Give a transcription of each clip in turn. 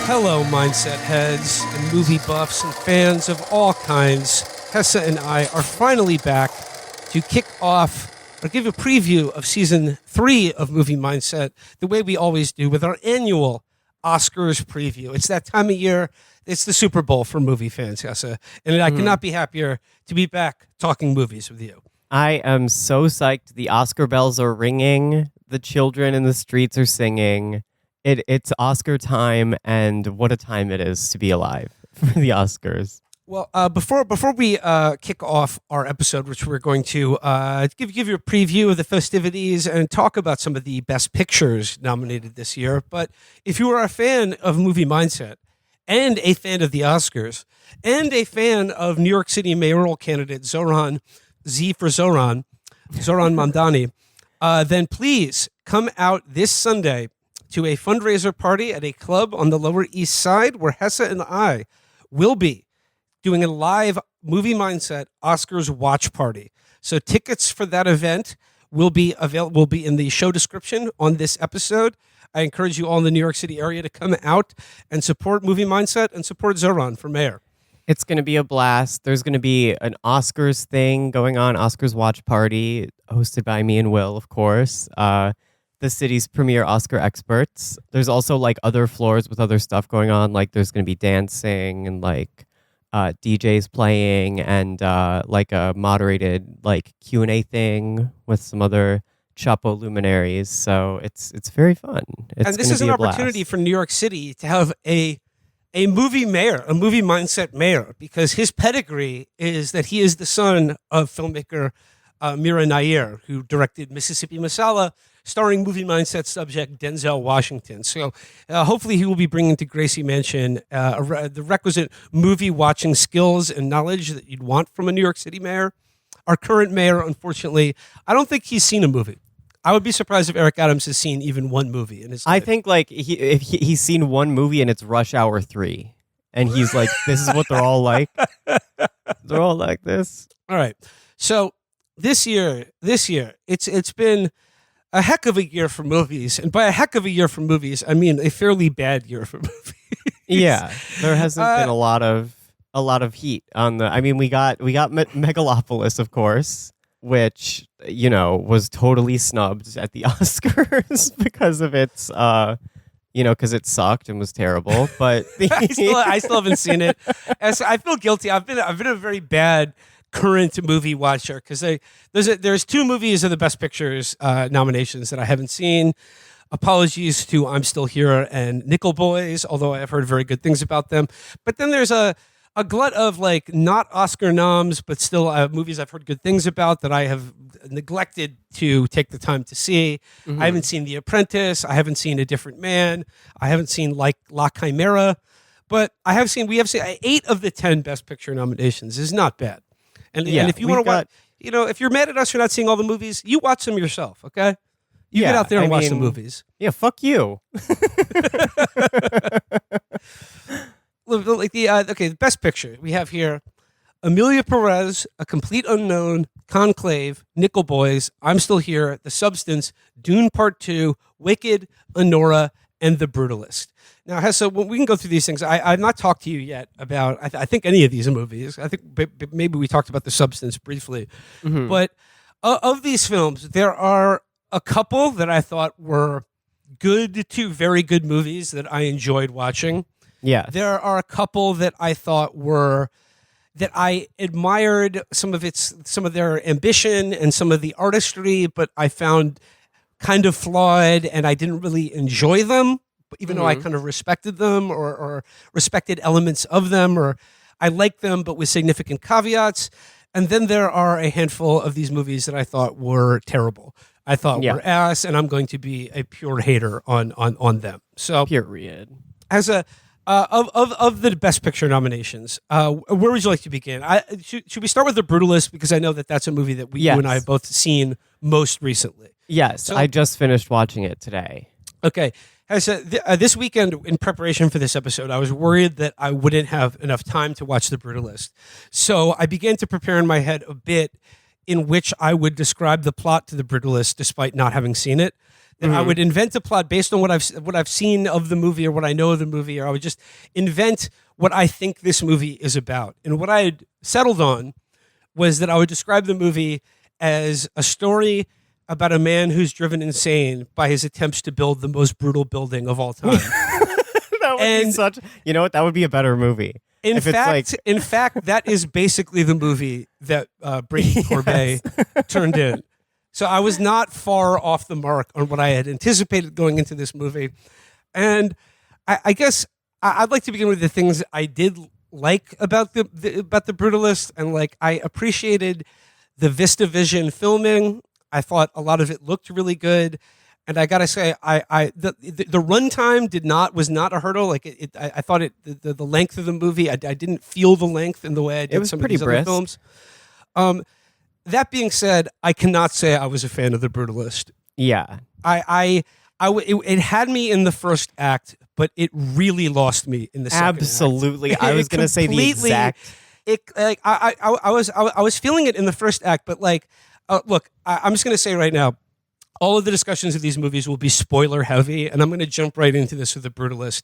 Hello, mindset heads and movie buffs and fans of all kinds. Hesse and I are finally back to kick off or give a preview of season 3 of Movie Mindset the way we always do with our annual Oscars preview. It's that time of year. It's the Super Bowl for movie fans, Hesse. And I cannot be happier to be back talking movies with you. I am so psyched. The Oscar bells are ringing. The children in the streets are singing. It's Oscar time, and what a time it is to be alive for the Oscars. Well, before we kick off our episode, which we're going to give you a preview of the festivities and talk about some of the best pictures nominated this year. But if you are a fan of Movie Mindset and a fan of the Oscars and a fan of New York City mayoral candidate Zoran Mamdani, then please come out this Sunday to a fundraiser party at a club on the Lower East Side where Hesse and I will be doing a live Movie Mindset Oscars watch party. So tickets for that event will be in the show description on this episode. I encourage you all in the New York City area to come out and support Movie Mindset and support Zoran for mayor. It's going to be a blast. There's going to be an Oscars thing going on, Oscars watch party, hosted by me and Will, of course. The city's premier Oscar experts. There's also like other floors with other stuff going on. Like there's going to be dancing and like DJs playing and like a moderated like Q&A thing with some other Chapo luminaries. So it's very fun. And this is an opportunity for New York City to have a movie mayor, a Movie Mindset mayor, because his pedigree is that he is the son of filmmaker Mira Nair, who directed Mississippi Masala, starring Movie Mindset subject Denzel Washington. So hopefully he will be bringing to Gracie Mansion the requisite movie watching skills and knowledge that you'd want from a New York City mayor. Our current mayor, unfortunately, I don't think he's seen a movie. I would be surprised if Eric Adams has seen even one movie in his life. I think like if he's seen one movie and it's Rush Hour 3. And he's like, this is what they're all like. They're all like this. All right. So this year, it's been a heck of a year for movies. And by a heck of a year for movies, I mean a fairly bad year for movies. Yeah. There hasn't been a lot of heat on the. I mean, we got Megalopolis, of course, which, you know, was totally snubbed at the Oscars because of its because it sucked and was terrible. But I still haven't seen it. I feel guilty. I've been a very bad current movie watcher because there's 2 movies of the Best Pictures nominations that I haven't seen. Apologies to I'm Still Here and Nickel Boys, although I've heard very good things about them. But then there's a glut of like not Oscar noms, but still movies I've heard good things about that I have neglected to take the time to see. Mm-hmm. I haven't seen The Apprentice. I haven't seen A Different Man. I haven't seen like La Chimera. But we have seen 8 of the 10 Best Picture nominations is not bad. And if you want to watch, if you're mad at us for not seeing all the movies, you watch them yourself, okay? You get out there and watch the movies. Yeah, fuck you. Like the Best Picture we have here: Emilia, Pérez, A Complete Unknown, Conclave, Nickel Boys, I'm Still Here, The Substance, Dune Part 2, Wicked, Anora, and The Brutalist. Now, Hesse, we can go through these things. I've not talked to you yet about, I think, any of these movies. I think maybe we talked about The Substance briefly. Mm-hmm. But of these films, there are a couple that I thought were good to very good movies that I enjoyed watching. Yeah. There are a couple that I thought that I admired some of their ambition and some of the artistry, but I found kind of flawed and I didn't really enjoy them. Even though I kind of respected them or respected elements of them, or I liked them, but with significant caveats. And then there are a handful of these movies that I thought were terrible. I thought Yeah. were ass, and I'm going to be a pure hater on them. So Period. as a of the Best Picture nominations, where would you like to begin? Should we start with The Brutalist, because I know that that's a movie that you and I have both seen most recently. Yes, So, I just finished watching it today. Okay. This weekend, in preparation for this episode, I was worried that I wouldn't have enough time to watch The Brutalist. So I began to prepare in my head a bit in which I would describe the plot to The Brutalist despite not having seen it. That I would invent a plot based on what I've seen of the movie or what I know of the movie, or I would just invent what I think this movie is about. And what I had settled on was that I would describe the movie as a story about a man who's driven insane by his attempts to build the most brutal building of all time. That would be such. You know what? That would be a better movie. In fact, that is basically the movie that Brady Corbet turned in. So I was not far off the mark on what I had anticipated going into this movie. And I guess I'd like to begin with the things I did like about the Brutalist. And like, I appreciated the VistaVision filming. I thought a lot of it looked really good. And I gotta say, the runtime was not a hurdle. Like I thought the length of the movie, I didn't feel the length in the way I did some of these other films. That being said, I cannot say I was a fan of The Brutalist. Yeah. It had me in the first act, but it really lost me in the second Absolutely. act. I was going to say the exact. I was feeling it in the first act, but like, look, I'm just going to say right now, all of the discussions of these movies will be spoiler heavy, and I'm going to jump right into this with The Brutalist.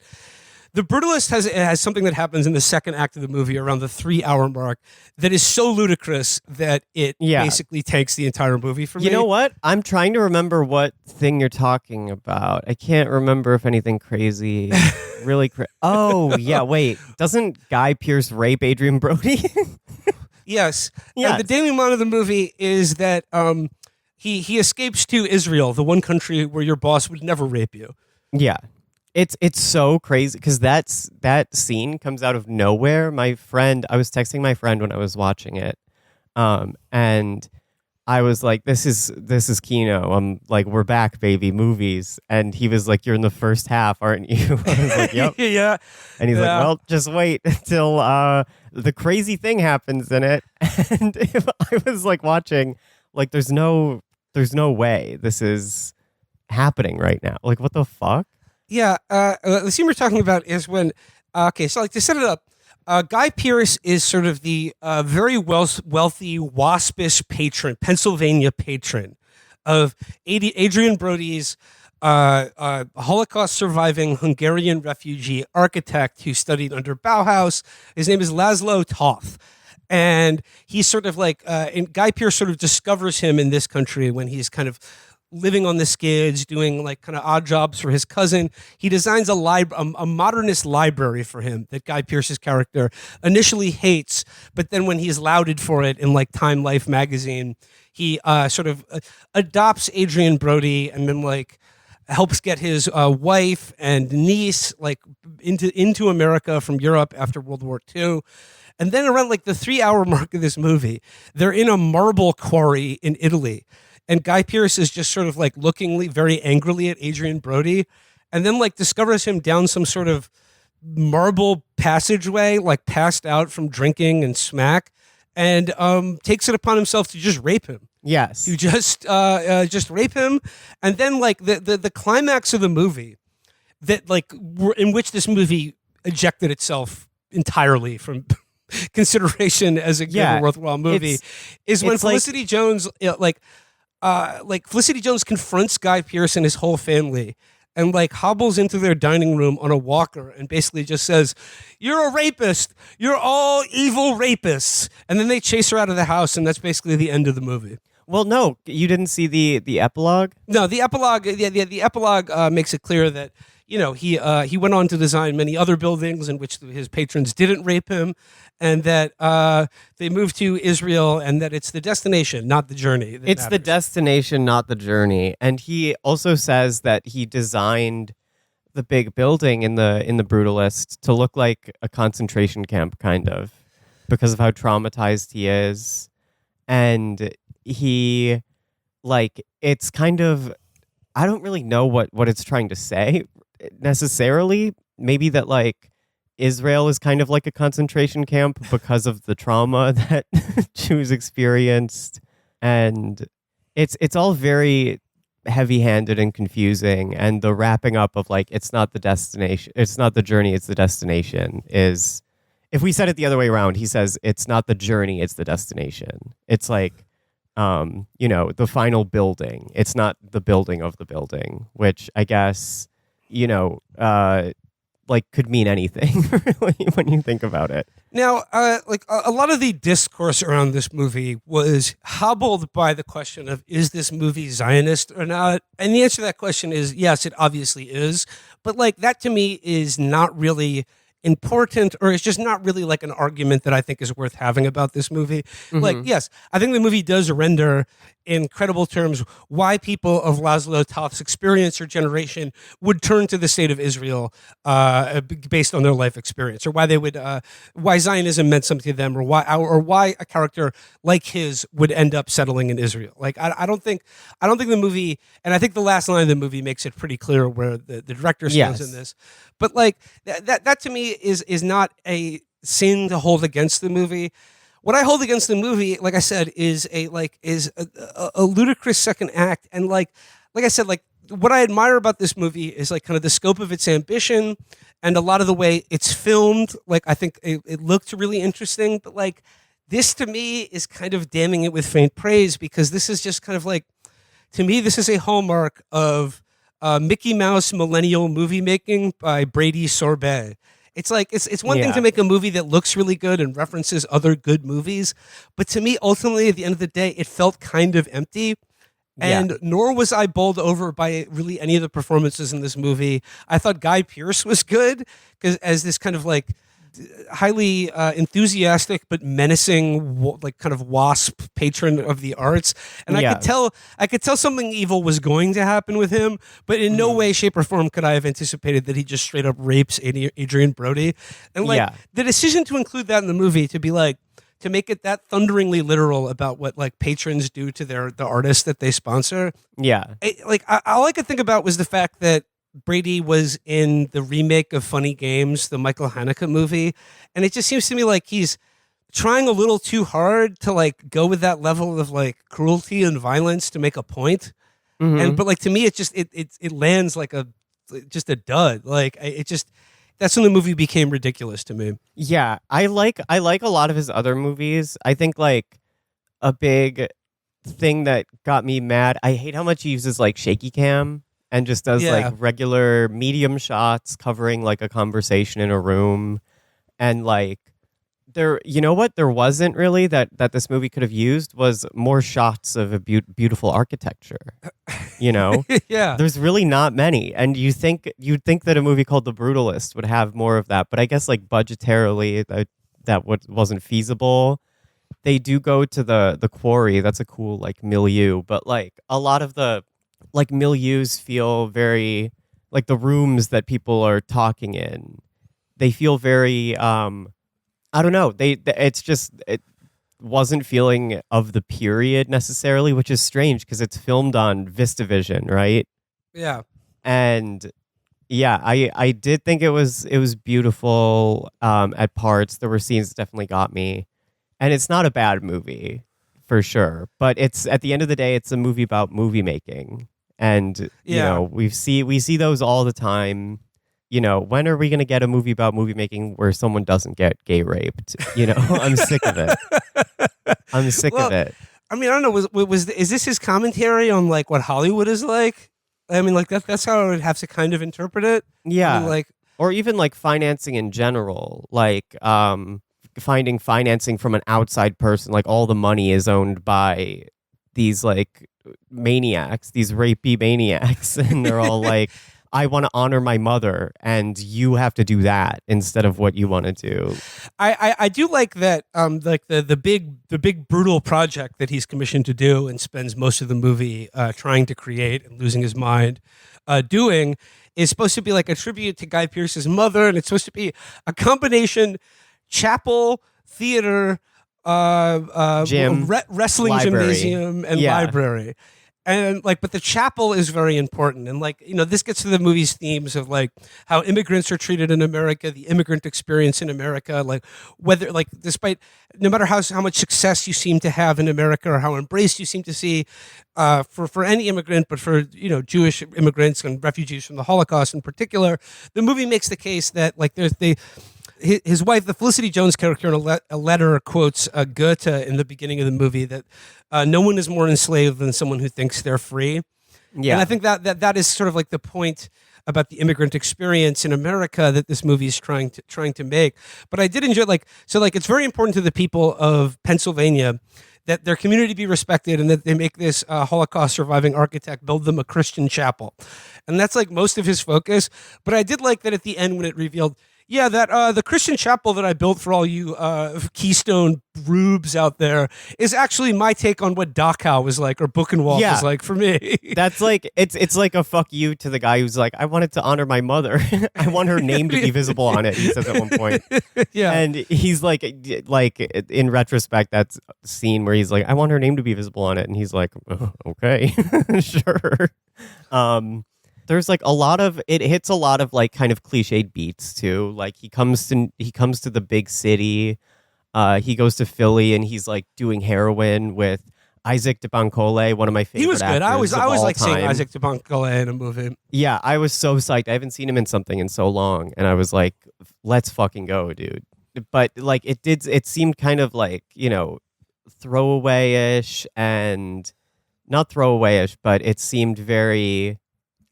The Brutalist has something that happens in the second act of the movie around the 3-hour mark that is so ludicrous that it basically takes the entire movie for me. You know what? I'm trying to remember what thing you're talking about. I can't remember if anything crazy, really crazy. Oh, yeah, wait. Doesn't Guy Pearce rape Adrian Brody? Yes. And the denouement of the movie is that he escapes to Israel, the one country where your boss would never rape you. Yeah. It's so crazy because that scene comes out of nowhere. I was texting my friend when I was watching it, and I was like, "This is Kino." I'm like, "We're back, baby, movies." And he was like, "You're in the first half, aren't you?" I was like, "Yep." Yeah. And he's like, "Well, just wait until the crazy thing happens in it." And if I was like watching, like, there's no way this is happening right now. Like, what the fuck? Yeah, the scene we're talking about is when, so like to set it up, Guy Pearce is sort of the very wealthy waspish patron, Pennsylvania patron of Adrian Brody's Holocaust surviving Hungarian refugee architect who studied under Bauhaus. His name is Laszlo Toth. And he's sort of like, and Guy Pearce sort of discovers him in this country when he's kind of living on the skids, doing like kind of odd jobs for his cousin. He designs a modernist library for him that Guy Pearce's character initially hates, but then when he's lauded for it in like Time Life magazine, he sort of adopts Adrian Brody and then like helps get his wife and niece like into America from Europe after World War II. And then around like the 3-hour mark of this movie, they're in a marble quarry in Italy. And Guy Pearce is just sort of like looking very angrily at Adrian Brody, and then like discovers him down some sort of marble passageway, like passed out from drinking and smack, and takes it upon himself to just rape him. Yes. To just rape him. And then like the climax of the movie that like in which this movie ejected itself entirely from consideration as a good worthwhile movie is when Felicity Jones Felicity Jones confronts Guy Pearce and his whole family and like hobbles into their dining room on a walker and basically just says, "You're a rapist. You're all evil rapists." And then they chase her out of the house, and that's basically the end of the movie. Well, no, you didn't see the epilogue? No, the epilogue. The epilogue makes it clear that he went on to design many other buildings in which his patrons didn't rape him, and that they moved to Israel, and that it's the destination, not the journey. It's the destination, not the journey. And he also says that he designed the big building in the Brutalist to look like a concentration camp, kind of, because of how traumatized he is, and he like it's kind of, I don't really know what it's trying to say necessarily. Maybe that like Israel is kind of like a concentration camp because of the trauma that Jews experienced, and it's all very heavy-handed and confusing. And the wrapping up of like it's not the destination, it's not the journey, it's the destination is. If we said it the other way around, he says it's not the journey, it's the destination. It's like, the final building. It's not the building of the building, which I guess, like could mean anything really when you think about it. Now, like a lot of the discourse around this movie was hobbled by the question of, is this movie Zionist or not? And the answer to that question is yes, it obviously is. But like that to me is not really important, or it's just not really like an argument that I think is worth having about this movie. Mm-hmm. Like, yes, I think the movie does render in credible terms why people of Laszlo Toth's experience or generation would turn to the state of Israel based on their life experience, or why they would, why Zionism meant something to them, or why a character like his would end up settling in Israel. Like, I don't think the movie, and I think the last line of the movie makes it pretty clear where the director stands in this. But like that to me is not a sin to hold against the movie. What I hold against the movie, like I said, is a ludicrous second act. And like I said, like what I admire about this movie is like kind of the scope of its ambition and a lot of the way it's filmed. Like I think it looked really interesting, but like this to me is kind of damning it with faint praise, because this is just kind of like, to me, this is a hallmark of Mickey Mouse millennial movie making by Brady Sorbet. It's like it's one thing to make a movie that looks really good and references other good movies, but to me, ultimately, at the end of the day, it felt kind of empty. And nor was I bowled over by really any of the performances in this movie. I thought Guy Pearce was good, because as this kind of like highly enthusiastic but menacing, like kind of wasp patron of the arts, and I could tell something evil was going to happen with him, but in no way, shape, or form could I have anticipated that he just straight up rapes Adrian Brody. And like the decision to include that in the movie, to be like, to make it that thunderingly literal about what like patrons do to the artists that they sponsor. All I could think about was the fact that Brady was in the remake of Funny Games, the Michael Haneke movie, and it just seems to me like he's trying a little too hard to like go with that level of like cruelty and violence to make a point. But like to me, it just it lands like just a dud. Like it just, that's when the movie became ridiculous to me. Yeah, I like a lot of his other movies. I think like a big thing that got me mad, I hate how much he uses like shaky cam and just does like regular medium shots covering like a conversation in a room. And like there wasn't really that this movie could have used was more shots of a beautiful architecture. There's really not many. And you'd think that a movie called The Brutalist would have more of that, but I guess like budgetarily that wasn't feasible. They do go to the quarry. That's a cool like milieu, but like a lot of the like milieus feel very like the rooms that people are talking in. They feel very I don't know. It wasn't feeling of the period necessarily, which is strange because it's filmed on VistaVision, right? Yeah. And yeah, I did think it was beautiful at parts. There were scenes that definitely got me. And it's not a bad movie for sure, but it's at the end of the day, it's a movie about movie making. And we see those all the time. When are we going to get a movie about movie making where someone doesn't get gay raped? I'm sick of it. I'm sick of it. I mean, I don't know. Is this his commentary on like what Hollywood is like? I mean, like that's how I would have to kind of interpret it. Yeah. I mean, like, or even like financing in general, like finding financing from an outside person. Like all the money is owned by these like maniacs, these rapey maniacs, and they're all like, I want to honor my mother, and you have to do that instead of what you want to do. I do like that. Like the big brutal project that he's commissioned to do and spends most of the movie trying to create and losing his mind doing is supposed to be like a tribute to Guy Pearce's mother, and it's supposed to be a combination chapel, theater, gym, wrestling library. gymnasium, and library. And like, but the chapel is very important. And like, this gets to the movie's themes of like how immigrants are treated in America, the immigrant experience in America, like whether like despite no matter how much success you seem to have in America or how embraced you seem to see for any immigrant, but for Jewish immigrants and refugees from the Holocaust in particular, the movie makes the case that like his wife, the Felicity Jones character, in a letter quotes Goethe in the beginning of the movie that no one is more enslaved than someone who thinks they're free. Yeah. And I think that is sort of like the point about the immigrant experience in America that this movie is trying to make. But I did enjoy it's very important to the people of Pennsylvania that their community be respected and that they make this Holocaust surviving architect build them a Christian chapel. And that's like most of his focus. But I did like that at the end when it revealed, yeah, that the Christian chapel that I built for all you Keystone rubes out there is actually my take on what Dachau was like or Buchenwald was like for me. That's like it's like a fuck you to the guy who's like, I wanted to honor my mother. I want her name to be visible on it. He says at one point. Yeah, and he's like in retrospect, that's a scene where he's like, I want her name to be visible on it, and he's like, oh, okay, sure. There's like it hits a lot of like kind of cliched beats too. Like he comes to the big city. He goes to Philly and he's like doing heroin with Isaac de Bancole, one of my favorite. He was good. I always like seeing Isaac de Bancole in a movie. Yeah, I was so psyched. I haven't seen him in something in so long, and I was like, let's fucking go, dude. But like it seemed kind of like, throwaway-ish and not throwaway-ish, but it seemed very,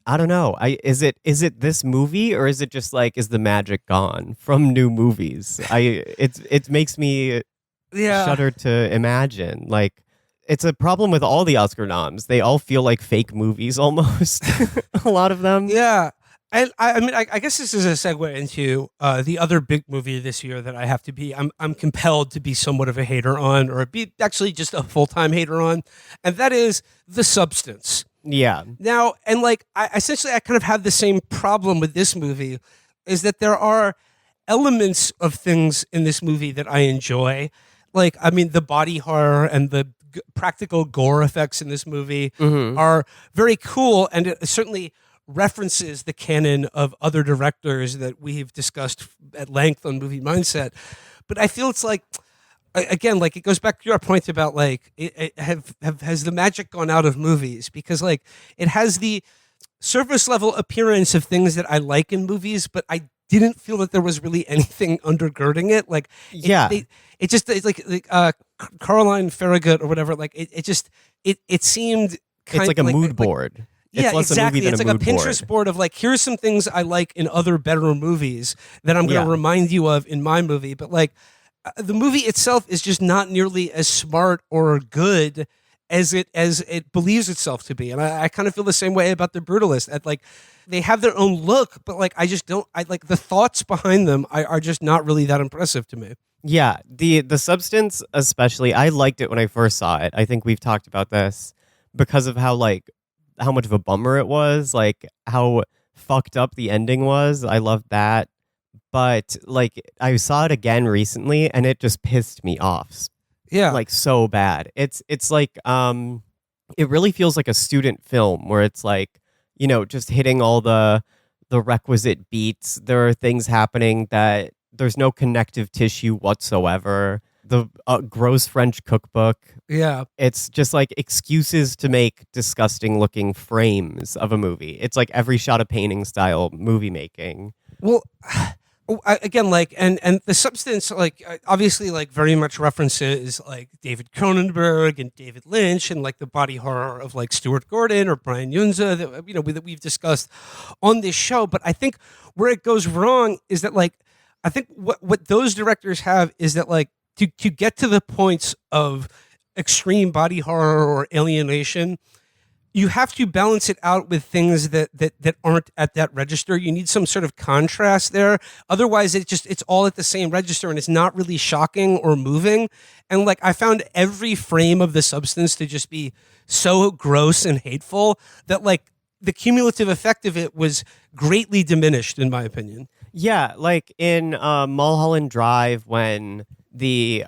I don't know. Is it this movie, or is it just like, is the magic gone from new movies? It makes me shudder to imagine. Like, it's a problem with all the Oscar noms. They all feel like fake movies almost. A lot of them. Yeah. And I guess this is a segue into the other big movie this year that I'm compelled to be somewhat of a hater on, or be actually just a full-time hater on, and that is The Substance. Yeah. Now, and like, I kind of have the same problem with this movie, is that there are elements of things in this movie that I enjoy. Like, I mean, the body horror and the practical gore effects in this movie are very cool, and it certainly references the canon of other directors that we've discussed at length on Movie Mindset. But I feel it's like, again, like it goes back to your point about like, has the magic gone out of movies? Because like it has the surface level appearance of things that I like in movies, but I didn't feel that there was really anything undergirding it. Like, it's like Caroline Farragut or whatever. Like it seemed kind it's like a mood board. Yeah, exactly. It's like a Pinterest board of like, here's some things I like in other better movies that I'm going to remind you of in my movie. But like, the movie itself is just not nearly as smart or good as it believes itself to be. And I kind of feel the same way about The Brutalist. At like, they have their own look, but like, I like the thoughts behind them are just not really that impressive to me. Yeah, the Substance especially, I liked it when I first saw it. I think we've talked about this because of how much of a bummer it was, like how fucked up the ending was. I loved that. But like, I saw it again recently and it just pissed me off. Yeah. Like so bad. It's like, it really feels like a student film where it's like, just hitting all the requisite beats. There are things happening that there's no connective tissue whatsoever. The gross French cookbook. Yeah. It's just like excuses to make disgusting looking frames of a movie. It's like every shot of painting style movie making. Well, again, like, and The Substance, like, obviously, like, very much references like David Cronenberg and David Lynch and like the body horror of like Stuart Gordon or Brian Yunza that we've discussed on this show. But I think where it goes wrong is that like, I think what those directors have is that like, to get to the points of extreme body horror or alienation, you have to balance it out with things that aren't at that register. You need some sort of contrast there. Otherwise, it's all at the same register and it's not really shocking or moving. And like, I found every frame of The Substance to just be so gross and hateful that like the cumulative effect of it was greatly diminished, in my opinion. Yeah, like in Mulholland Drive when the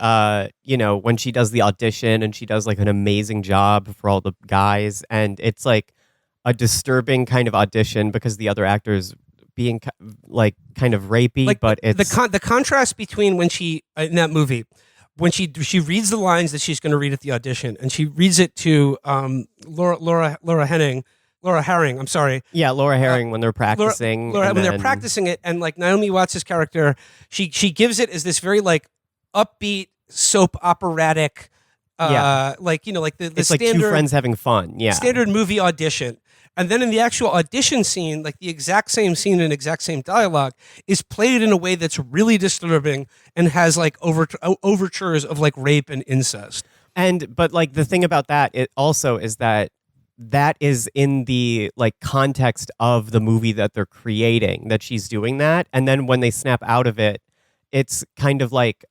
when she does the audition and she does like an amazing job for all the guys, and it's like a disturbing kind of audition because the other actors being like kind of rapey, like but it's the contrast between when she in that movie when she reads the lines that she's going to read at the audition, and she reads it to Laura Herring. I'm sorry. Yeah, Laura Herring when they're practicing. When they're practicing it, and like Naomi Watts' character, she gives it as this very like upbeat soap operatic, like the it's standard, like two friends having fun. Yeah, standard movie audition. And then in the actual audition scene, like the exact same scene and exact same dialogue is played in a way that's really disturbing and has like overtures of like rape and incest. But like the thing about that, it also is that is in the like context of the movie that they're creating, that she's doing that. And then when they snap out of it, it's kind of like,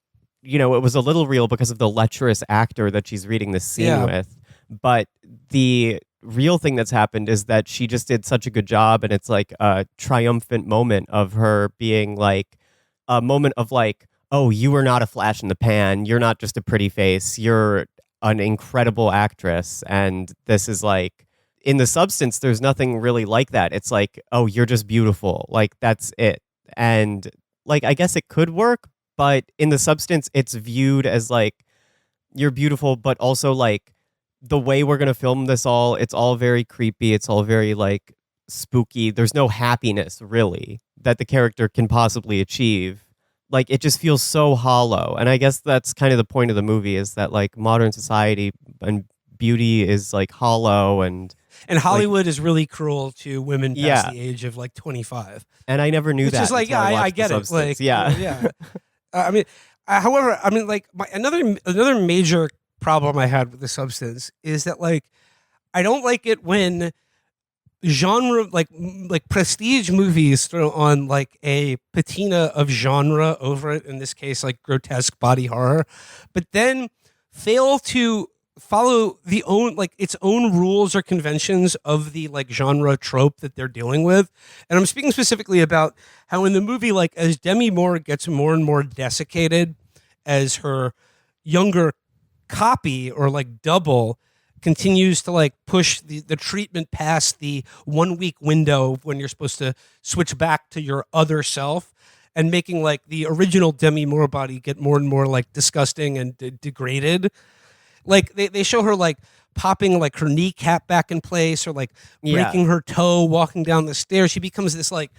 it was a little real because of the lecherous actor that she's reading this scene with. But the real thing that's happened is that she just did such a good job, and it's like a triumphant moment of her being like a moment of like, oh, you are not a flash in the pan. You're not just a pretty face. You're an incredible actress. And this is like, in the substance, there's nothing really like that. It's like, oh, you're just beautiful. Like, that's it. And like, I guess it could work, but in the substance, it's viewed as like, you're beautiful, but also like, the way we're going to film this it's all very creepy. It's all very like spooky. There's no happiness really that the character can possibly achieve. Like, it just feels so hollow. And I guess that's kind of the point of the movie, is that like modern society and beauty is like hollow, and Hollywood is really cruel to women past the age of like 25. And I never knew that. It's like, I get it. Like, yeah. However, like another major problem I had with The Substance is that like I don't like it when genre like prestige movies throw on like a patina of genre over it, in this case like grotesque body horror, but then fail to follow its own rules or conventions of the like genre trope that they're dealing with. And I'm speaking specifically about how in the movie, like as Demi Moore gets more and more desiccated as her younger copy or like double continues to like push the treatment past the 1 week window when you're supposed to switch back to your other self, and making like the original Demi Moore body get more and more like disgusting and degraded. Like they show her like popping like her kneecap back in place, or like breaking her toe walking down the stairs. She becomes this like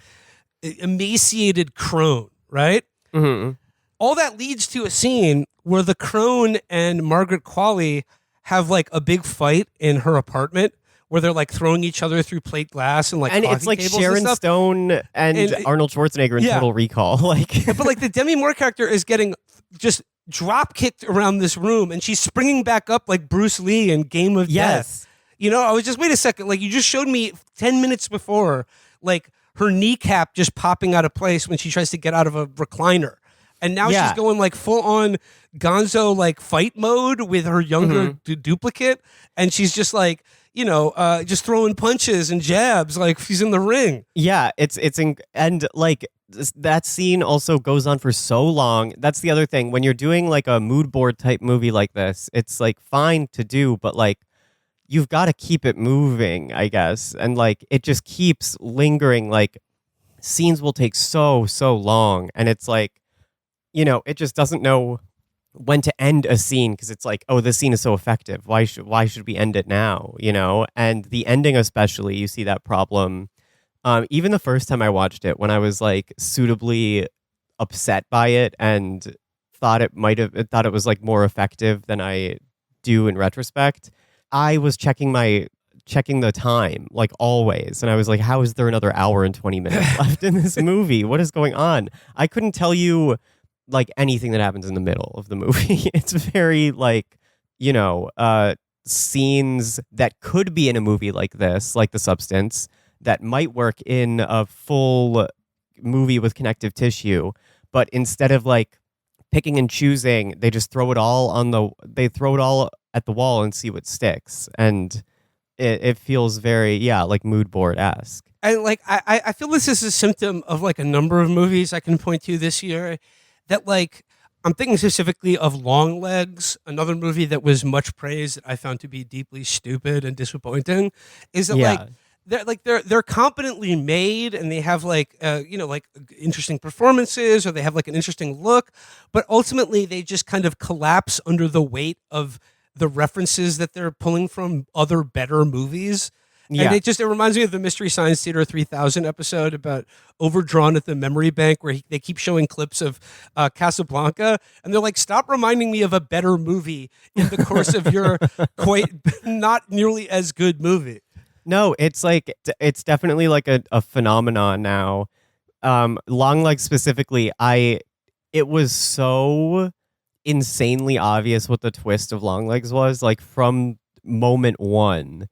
emaciated crone, right? Mm-hmm. All that leads to a scene where the crone and Margaret Qualley have like a big fight in her apartment, where they're like throwing each other through plate glass and like and it's like Sharon Stone and Arnold Schwarzenegger in Total Recall. Like, but like the Demi Moore character is getting just drop kicked around this room, and she's springing back up like Bruce Lee in Game of Death. I was just, wait a second, like you just showed me 10 minutes before like her kneecap just popping out of place when she tries to get out of a recliner. And now she's going like full on gonzo like fight mode with her younger duplicate, and she's just like just throwing punches and jabs like she's in the ring. Yeah, and like that scene also goes on for so long. That's the other thing, when you're doing like a mood board type movie like this, it's like fine to do, but like you've got to keep it moving, I guess, and like it just keeps lingering. Like scenes will take so long, and it's like, it just doesn't know when to end a scene, because it's like, oh, this scene is so effective. Why should we end it now? And the ending especially, you see that problem. Even the first time I watched it, when I was like suitably upset by it and thought it was like more effective than I do in retrospect, I was checking the time like always, and I was like, how is there another hour and 20 minutes left in this movie? What is going on? I couldn't tell you like anything that happens in the middle of the movie. It's very like, scenes that could be in a movie like this, like The Substance, that might work in a full movie with connective tissue, but instead of like picking and choosing, they just throw it all at the wall and see what sticks. And it feels very, like mood board-esque. And like I feel this is a symptom of like a number of movies I can point to this year, that like I'm thinking specifically of Long Legs, another movie that was much praised that I found to be deeply stupid and disappointing. Is that Yeah. they're competently made and they have like interesting performances or they have like an interesting look, but ultimately they just kind of collapse under the weight of the references that they're pulling from other better movies. And Yeah. it reminds me of the Mystery Science Theater 3000 episode about Overdrawn at the Memory Bank, where they keep showing clips of Casablanca, and they're like, "Stop reminding me of a better movie in the course of your quite not nearly as good movie." No, it's like it's definitely like a phenomenon now. Longlegs specifically, it was so insanely obvious what the twist of Longlegs was, like from moment one.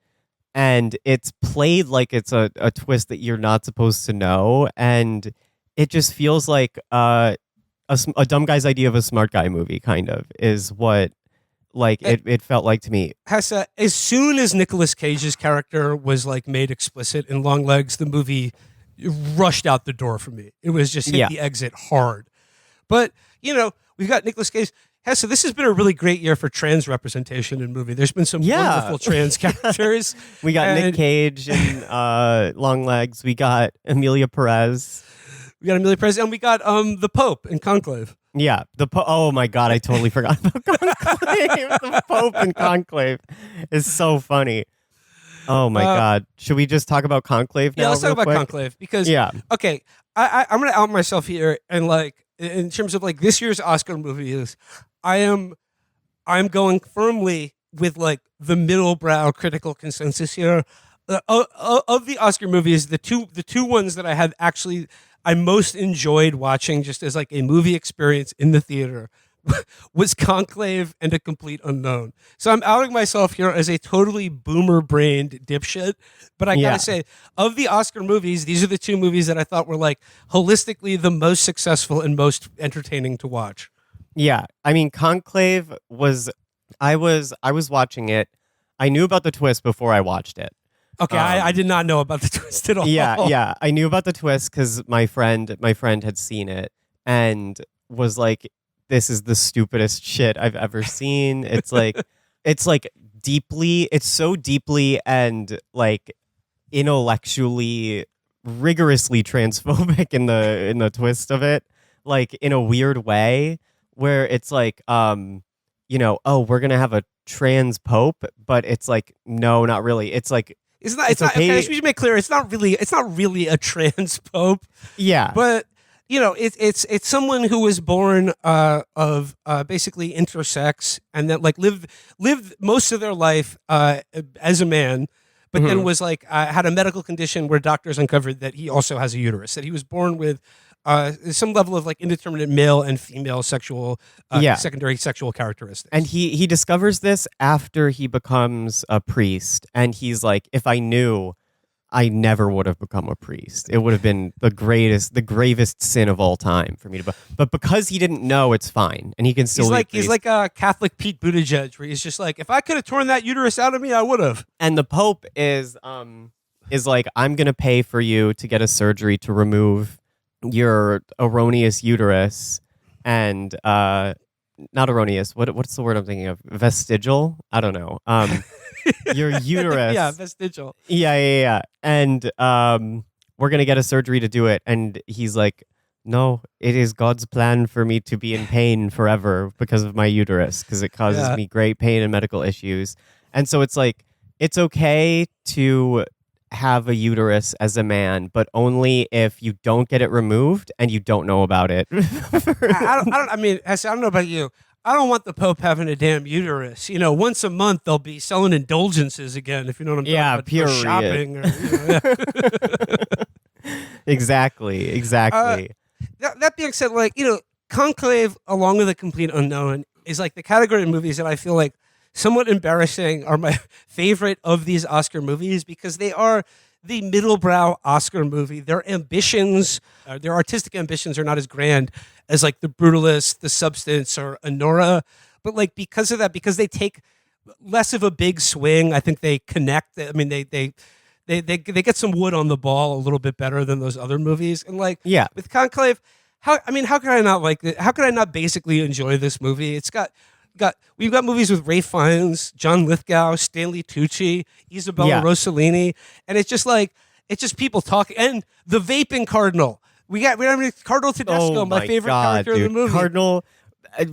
And it's played like it's a twist that you're not supposed to know. And it just feels like a dumb guy's idea of a smart guy movie, kind of, is what it felt like to me. Hesse, as soon as Nicolas Cage's character was like made explicit in Long Legs, the movie rushed out the door for me. It was just hit the exit hard. But, we've got Nicolas Cage. Hesse, this has been a really great year for trans representation in movie. There's been some wonderful trans characters. We got Nick Cage in Long Legs. We got Emilia Perez. And we got the Pope in Conclave. Yeah, oh my God, I totally forgot about Conclave. The Pope in Conclave is so funny. Oh my God. Should we just talk about Conclave now? Yeah, let's talk about quick? Conclave because, okay, I'm going to out myself here and like, in terms of like this year's Oscar movies, I'm going firmly with like the middle brow critical consensus here. Of the Oscar movies, the two ones that I most enjoyed watching just as like a movie experience in the theater was Conclave and A Complete Unknown. So I'm outing myself here as a totally boomer-brained dipshit, but I gotta say, of the Oscar movies, these are the two movies that I thought were like holistically the most successful and most entertaining to watch. Yeah, I mean, Conclave was. I was watching it. I knew about the twist before I watched it. Okay, I did not know about the twist at all. Yeah, I knew about the twist because my friend had seen it and was like, "This is the stupidest shit I've ever seen." It's like it's so deeply and like intellectually, rigorously transphobic in the twist of it, like in a weird way, where it's like, oh, we're gonna have a trans pope, but it's like, no, not really. It's like. It's not. Okay, we should make clear. It's not really a trans pope. Yeah, but it's someone who was born of basically intersex and that like lived most of their life as a man, but then was like had a medical condition where doctors uncovered that he also has a uterus. That he was born with some level of like indeterminate male and female sexual secondary sexual characteristics. And he discovers this after he becomes a priest, and he's like, if I knew, I never would have become a priest. It would have been the gravest sin of all time for me to. But because he didn't know, it's fine, and he can still. He's like a Catholic Pete Buttigieg, where he's just like, if I could have torn that uterus out of me, I would have. And the Pope is like, I'm gonna pay for you to get a surgery to remove your erroneous uterus, and not erroneous. What's the word I'm thinking of? Vestigial? I don't know. Your uterus. Yeah, vestigial. Yeah. And we're gonna get a surgery to do it. And he's like, no, it is God's plan for me to be in pain forever because of my uterus, because it causes me great pain and medical issues. And so it's like, it's okay to have a uterus as a man, but only if you don't get it removed and you don't know about it. I mean, Hesse, I don't know about you. I don't want the Pope having a damn uterus. Once a month they'll be selling indulgences again, if you know what I'm talking about. Period. Shopping. Exactly. That being said, like, Conclave, along with A Complete Unknown, is like the category of movies that I feel like somewhat embarrassing are my favorite of these Oscar movies because they are the middle-brow Oscar movie. Their ambitions, their artistic ambitions are not as grand as like The Brutalist, The Substance, or Anora. But like because of that, because they take less of a big swing, I think they connect. I mean, they get some wood on the ball a little bit better than those other movies. And like with Conclave, how can I not like it? How can I not basically enjoy this movie? It's got we've got movies with Ray Fiennes, John Lithgow, Stanley Tucci, Isabella Yeah. Rossellini, and it's just people talking and the vaping cardinal. We have Cardinal Tedesco, Oh my my favorite God, character in the dude. movie. Cardinal,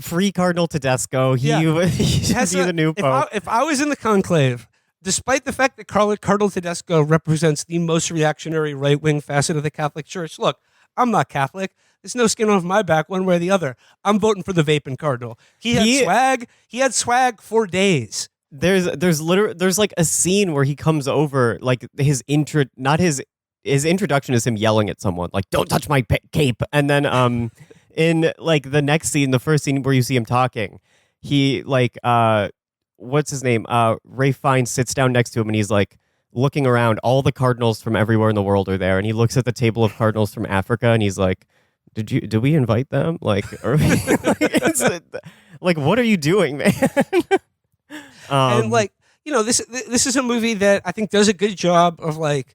free Cardinal Tedesco. He, Yeah. he should Hesse, be the new pope. if I was in the conclave, despite the fact that Cardinal Tedesco represents the most reactionary right wing facet of the Catholic Church, look, I'm not Catholic. There's no skin off my back one way or the other. I'm voting for the vaping cardinal. He had swag. He had swag for days. There's like a scene where he comes over, like his introduction is him yelling at someone like, "Don't touch my cape," and then in like the next scene, the first scene where you see him talking, he like what's his name? Ray Fiennes sits down next to him and he's like looking around. All the cardinals from everywhere in the world are there, and he looks at the table of cardinals from Africa and he's like, Did we invite them? Like, like, what are you doing, man? And like, this is a movie that I think does a good job of like,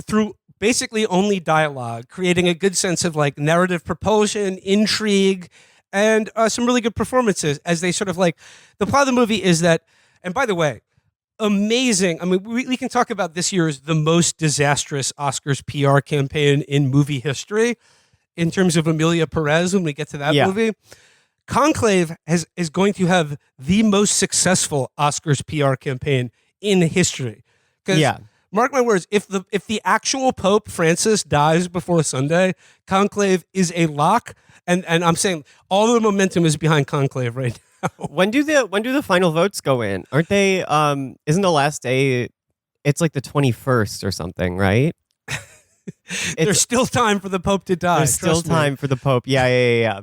through basically only dialogue, creating a good sense of like narrative propulsion, intrigue, and some really good performances as they sort of like, the plot of the movie is that, and by the way, amazing. I mean, we can talk about this year's the most disastrous Oscars PR campaign in movie history in terms of Emilia Pérez when we get to that movie. Conclave is going to have the most successful Oscars PR campaign in history. Because mark my words, if the actual Pope Francis dies before Sunday, Conclave is a lock. And I'm saying all the momentum is behind Conclave right now. When do the final votes go in? Aren't they? Isn't the last day? It's like the 21st or something, right? There's still time for the Pope to die. There's still time for the Pope. Yeah.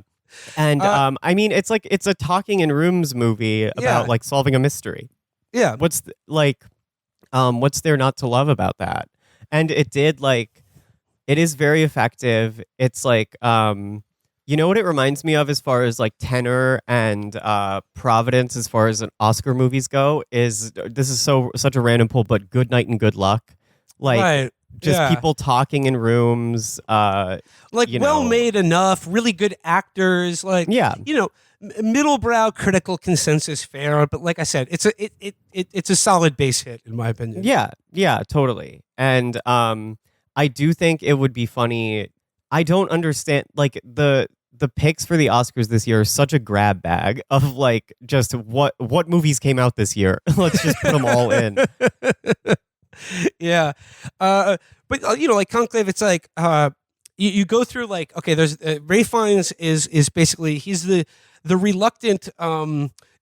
And I mean, it's a talking in rooms movie about like solving a mystery. Yeah. What's there not to love about that? And it is very effective. It's like, you know what it reminds me of as far as like tenor and Providence as far as Oscar movies go is this is such a random pull, but Good Night and Good Luck. Like, right. Just people talking in rooms, like well made enough, really good actors, like middlebrow critical consensus fare. But like I said, it's a solid base hit in my opinion. Yeah, totally. And I do think it would be funny. I don't understand like the picks for the Oscars this year are such a grab bag of like just what movies came out this year. Let's just put them all in. Yeah. But like Conclave, it's like you go through like, okay, there's Ray Fiennes is basically he's the reluctant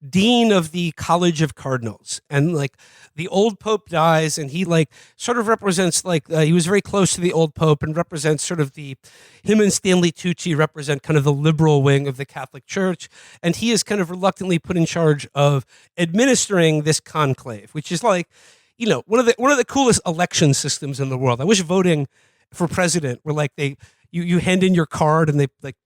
dean of the College of Cardinals, and like the old Pope dies, and he like sort of represents like he was very close to the old Pope and represents sort of him and Stanley Tucci represent kind of the liberal wing of the Catholic Church, and he is kind of reluctantly put in charge of administering this conclave, which is like, one of the coolest election systems in the world. I wish voting for president were like you hand in your card and they like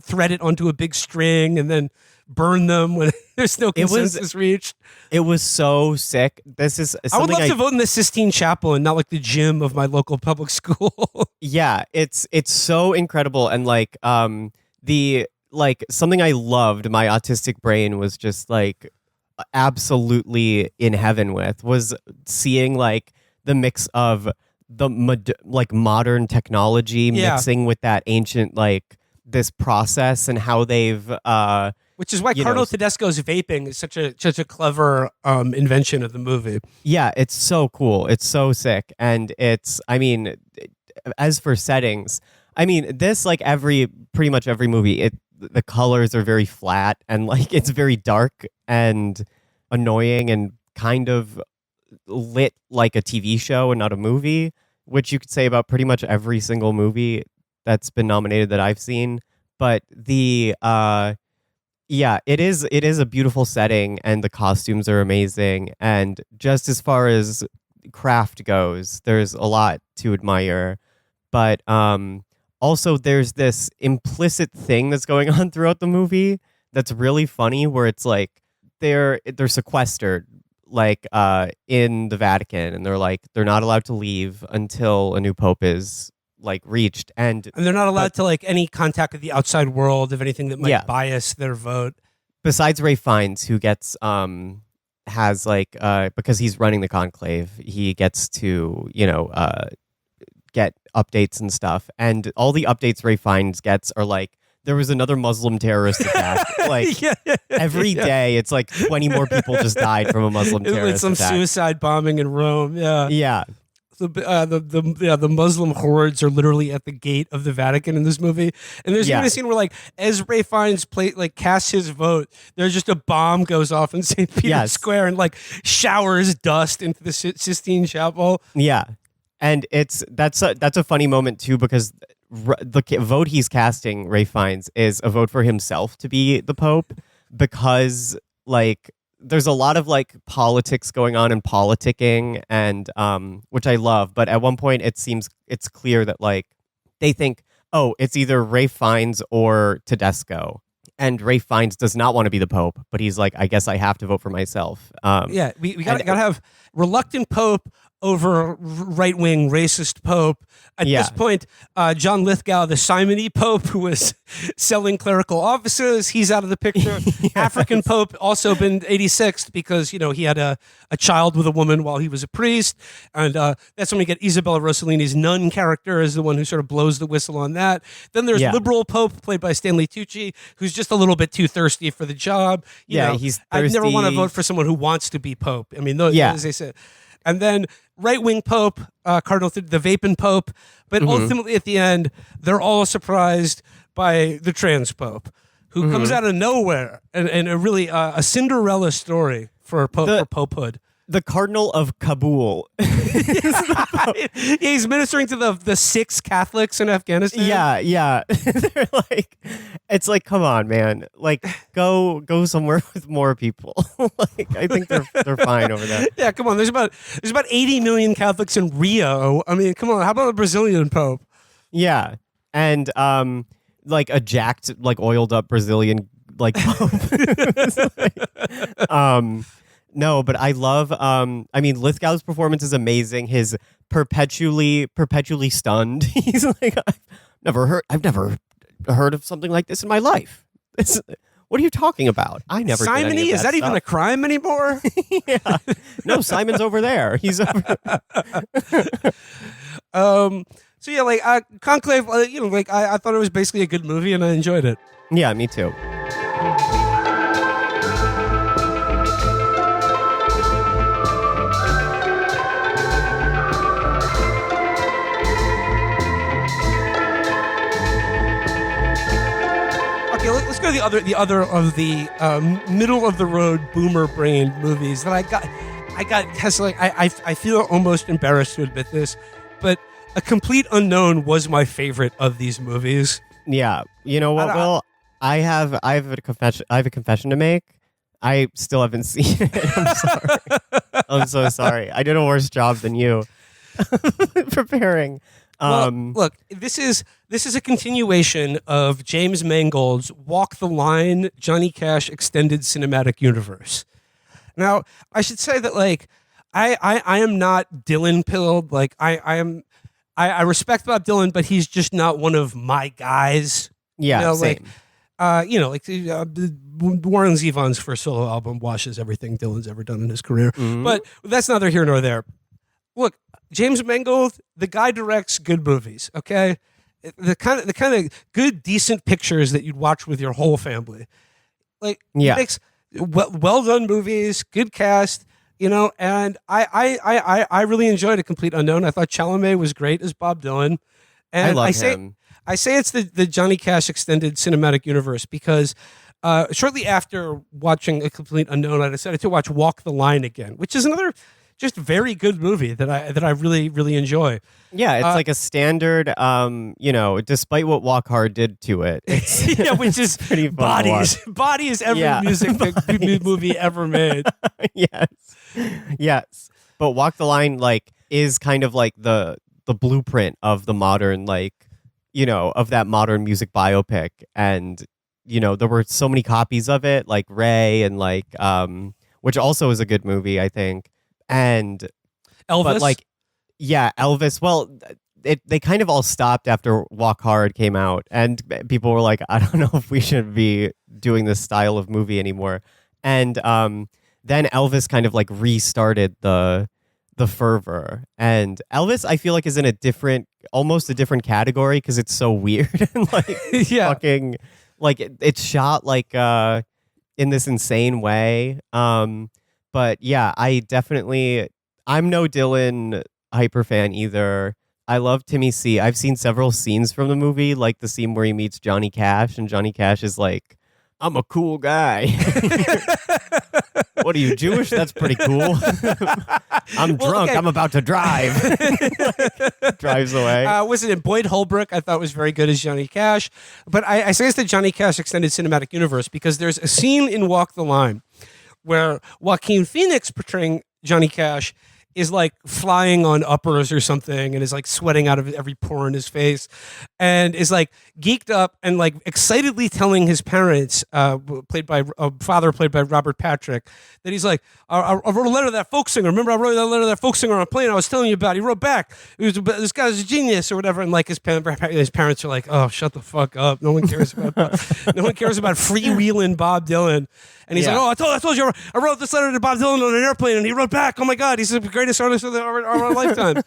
thread it onto a big string and then burn them when there's no consensus reached. It was so sick. This is I would love to vote in the Sistine Chapel and not like the gym of my local public school. Yeah, it's so incredible, and like something I loved. My autistic brain was just like absolutely in heaven with was seeing like the mix of the modern technology mixing with that ancient like this process and how they've which is why Cardinal Tedesco's vaping is such a clever invention of the movie. Yeah, it's so cool. It's so sick. And it's, I mean, as for settings, I mean, this like pretty much every movie, the colors are very flat and like it's very dark and annoying and kind of lit like a TV show and not a movie, which you could say about pretty much every single movie that's been nominated that I've seen. But it is a beautiful setting and the costumes are amazing. And just as far as craft goes, there's a lot to admire. But also there's this implicit thing that's going on throughout the movie that's really funny where it's like they're sequestered like in the Vatican and they're not allowed to leave until a new pope is like reached, and they're not allowed to like any contact with the outside world of anything that might Yeah. bias their vote. besides Ray Fiennes, who gets has like because he's running the conclave, he gets to get updates and stuff, and all the updates Ray Fiennes gets are like, there was another Muslim terrorist attack. Like every day, it's like 20 more people just died from a Muslim terrorist It's some attack. suicide bombing in Rome. Yeah. The Muslim hordes are literally at the gate of the Vatican in this movie, and there's even a scene where, like, as Ray Fiennes casts his vote, there's just a bomb goes off in St. Peter's Square and like showers dust into the Sistine Chapel. Yeah, and that's a funny moment too, because the vote he's casting, Ray Fiennes, is a vote for himself to be the Pope, because like there's a lot of like politics going on and politicking, and which I love. But at one point, it's clear that like they think, oh, it's either Ray Fiennes or Tedesco, and Ray Fiennes does not want to be the Pope, but he's like, I guess I have to vote for myself. We gotta have reluctant Pope over right-wing racist Pope. At this point, John Lithgow, the Simony Pope, who was selling clerical offices, he's out of the picture. African Pope also been 86th because, he had a child with a woman while he was a priest. And that's when we get Isabella Rossellini's nun character as the one who sort of blows the whistle on that. Then there's liberal Pope, played by Stanley Tucci, who's just a little bit too thirsty for the job. He's thirsty. I never want to vote for someone who wants to be Pope. I mean, as they say. And then right-wing Pope, Cardinal, the Vapin Pope. But ultimately, at the end, they're all surprised by the trans Pope, who comes out of nowhere, and a really a Cinderella story for Popehood. The Cardinal of Kabul. He's ministering to the 6 Catholics in Afghanistan. Yeah. They're like, it's like, come on, man. Like, go somewhere with more people. Like, I think they're fine over there. Yeah, come on. There's about 80 million Catholics in Rio. I mean, come on. How about a Brazilian Pope? Yeah, and like a jacked, like oiled up Brazilian like Pope. No, but I love. I mean, Lithgow's performance is amazing. His perpetually stunned. He's like, I've never heard of something like this in my life. What are you talking about? I never. Simony, is that even a crime anymore? Yeah. No, Simon's over there. He's over. So yeah, like Conclave. I thought it was basically a good movie, and I enjoyed it. Yeah, me too. Let's go to the other of the middle of the road boomer brain movies that I got. I feel almost embarrassed to admit this, but A Complete Unknown was my favorite of these movies. Yeah, you know what, Will? I have a confession to make. I still haven't seen it. I'm sorry. I'm so sorry. I did a worse job than you preparing. Look, this is a continuation of James Mangold's Walk the Line, Johnny Cash extended cinematic universe. Now, I should say that like I am not Dylan pilled. Like I respect Bob Dylan, but he's just not one of my guys. Yeah, same. Warren Zevon's first solo album washes everything Dylan's ever done in his career. Mm-hmm. But that's neither here nor there. Look, James Mangold, the guy directs good movies, okay? The kind of good, decent pictures that you'd watch with your whole family. Like, he makes well done movies, good cast, and I really enjoyed A Complete Unknown. I thought Chalamet was great as Bob Dylan. And I love him. I say it's the Johnny Cash extended cinematic universe because shortly after watching A Complete Unknown, I decided to watch Walk the Line again, which is another just very good movie that I really, really enjoy. Yeah, it's like a standard, despite what Walk Hard did to it. It's which is pretty fun Bodies. Bodies, every music movie ever made. Yes. But Walk the Line, like, is kind of like the blueprint of the modern, like, of that modern music biopic. And, there were so many copies of it, like Ray and like, which also is a good movie, I think. And Elvis, but like, yeah, Elvis. Well, they kind of all stopped after Walk Hard came out, and people were like, I don't know if we should be doing this style of movie anymore. And then Elvis kind of like restarted the fervor. And Elvis, I feel like, is in almost a different category because it's so weird and like fucking like it's shot like in this insane way. But yeah, I'm no Dylan hyper fan either. I love Timmy C. I've seen several scenes from the movie, like the scene where he meets Johnny Cash, and Johnny Cash is like, I'm a cool guy. What are you, Jewish? That's pretty cool. I'm drunk. Okay. I'm about to drive. Drives away. Was it in Boyd Holbrook? I thought was very good as Johnny Cash. But I say it's the Johnny Cash Extended Cinematic Universe because there's a scene in Walk the Line where Joaquin Phoenix portraying Johnny Cash is like flying on uppers or something and is like sweating out of every pore in his face and is like geeked up and like excitedly telling his parents, played by Robert Patrick, that he's like, I wrote a letter to that folk singer. Remember I wrote that letter to that folk singer on a plane I was telling you about? He wrote back. This guy's a genius or whatever. And like his parents are like, oh, shut the fuck up. No one cares about freewheeling Bob Dylan. And he's like, oh, I told you, I wrote this letter to Bob Dylan on an airplane, and he wrote back, oh my God, he's the greatest artist of our lifetime.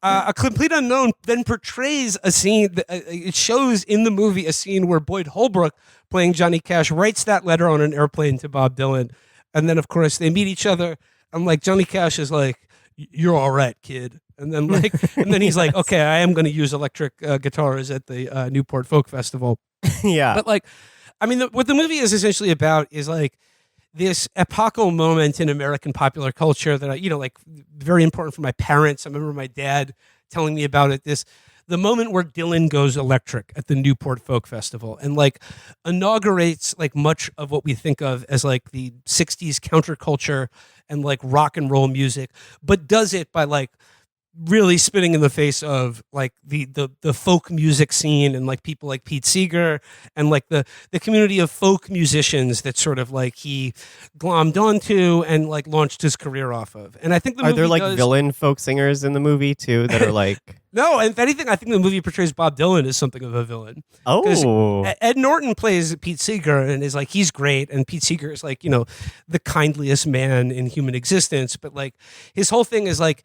A complete unknown then portrays a scene, it shows in the movie a scene where Boyd Holbrook, playing Johnny Cash, writes that letter on an airplane to Bob Dylan. And then, of course, they meet each other. I'm like, Johnny Cash is like, you're all right, kid. And then he's like, okay, I am going to use electric guitars at the Newport Folk Festival. Yeah. But like, I mean, what the movie is essentially about is like this epochal moment in American popular culture that like very important for my parents. I remember my dad telling me about it. The moment where Dylan goes electric at the Newport Folk Festival and like inaugurates like much of what we think of as like the 60s counterculture and like rock and roll music, but does it by like really spitting in the face of like the folk music scene and like people like Pete Seeger and like the community of folk musicians that sort of like he glommed onto and like launched his career off of. And I think the movie there like villain folk singers in the movie too that are like no, if anything, I think the movie portrays Bob Dylan as something of a villain. Oh, Ed Norton plays Pete Seeger and is like, he's great. And Pete Seeger is like, the kindliest man in human existence. But like his whole thing is like,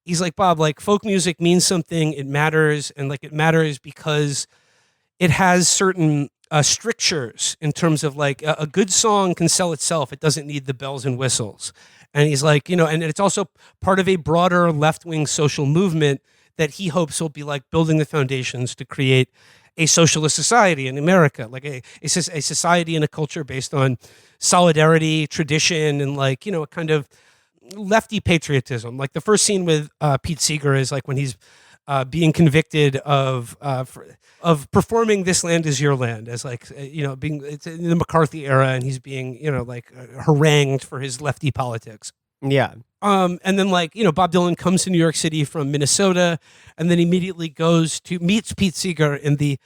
he's like, Bob, like folk music means something. It matters. And like, it matters because it has certain strictures in terms of like a good song can sell itself. It doesn't need the bells and whistles. And he's like, and it's also part of a broader left-wing social movement that he hopes will be like building the foundations to create a socialist society in America, like a society and a culture based on solidarity, tradition, and like, a kind of lefty patriotism. Like the first scene with Pete Seeger is like when he's being convicted of performing "This Land Is Your Land" as like it's in the McCarthy era, and he's being like harangued for his lefty politics. Yeah. And then like Bob Dylan comes to New York City from Minnesota, and then immediately meets Pete Seeger in the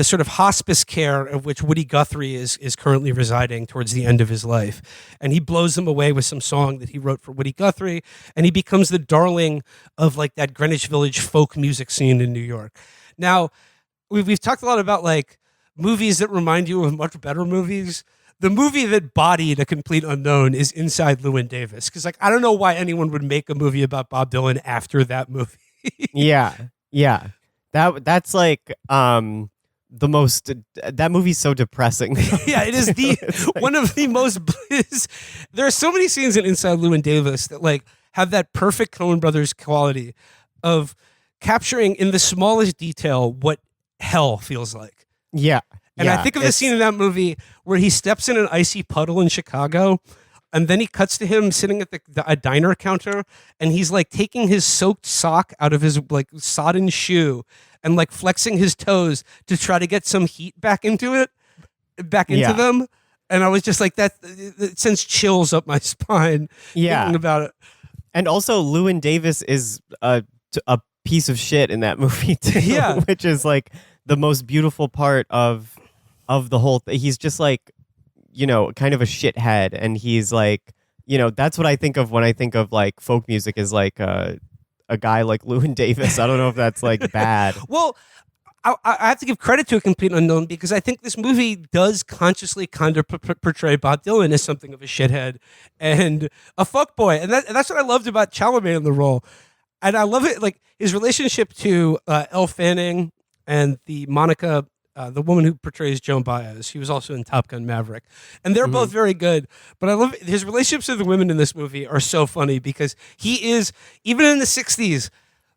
sort of hospice care of which Woody Guthrie is currently residing towards the end of his life. And he blows him away with some song that he wrote for Woody Guthrie, and he becomes the darling of like that Greenwich Village folk music scene in New York. Now, we've talked a lot about like movies that remind you of much better movies. The movie that bodied a complete unknown is Inside Llewyn Davis, because like I don't know why anyone would make a movie about Bob Dylan after that movie. Yeah. That's like the most that movie's so depressing. Yeah, it is one of the most. There are so many scenes in Inside Llewyn Davis that like have that perfect Coen Brothers quality of capturing in the smallest detail what hell feels like. Yeah. And I think of the scene in that movie where he steps in an icy puddle in Chicago, and then he cuts to him sitting at a diner counter, and he's like taking his soaked sock out of his like sodden shoe and like flexing his toes to try to get some heat back into them. And I was just like, it sends chills up my spine thinking about it. And also Llewyn Davis is a piece of shit in that movie too, which is like the most beautiful part of the whole thing. He's just like, kind of a shithead, and he's like, that's what I think of when I think of like folk music is like a a guy like Llewyn Davis. I don't know if that's like bad. Well, I have to give credit to A Complete Unknown because I think this movie does consciously kind of portray Bob Dylan as something of a shithead and a fuckboy. And that's what I loved about Chalamet in the role. And I love it, like his relationship to Elle Fanning and the Monica, the woman who portrays Joan Baez. She was also in Top Gun Maverick. And they're both very good. But I love his relationships with the women in this movie are so funny because he is, even in the 60s,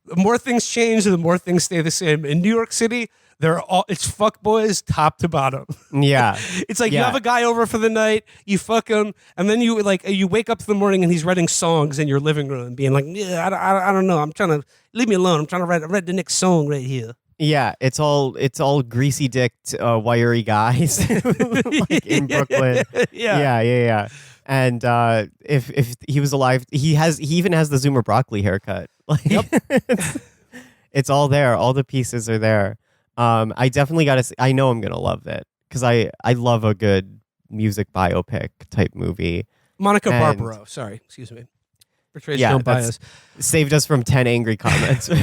the more things change and the more things stay the same. In New York City, it's fuckboys top to bottom. Yeah. It's like you have a guy over for the night, you fuck him, and then you wake up in the morning and he's writing songs in your living room, being like, yeah, I don't know, I'm trying to leave me alone. I'm trying to write the next song right here. Yeah, it's all greasy dicked, wiry guys like in Brooklyn. Yeah. And if he was alive, he even has the Zoomer Broccoli haircut. Like, yep. It's all there. All the pieces are there. I definitely got to. I know I'm gonna love it because I love a good music biopic type movie. Monica Barbaro, sorry, excuse me. Portrays Joan Baez. Saved us from 10 angry comments. And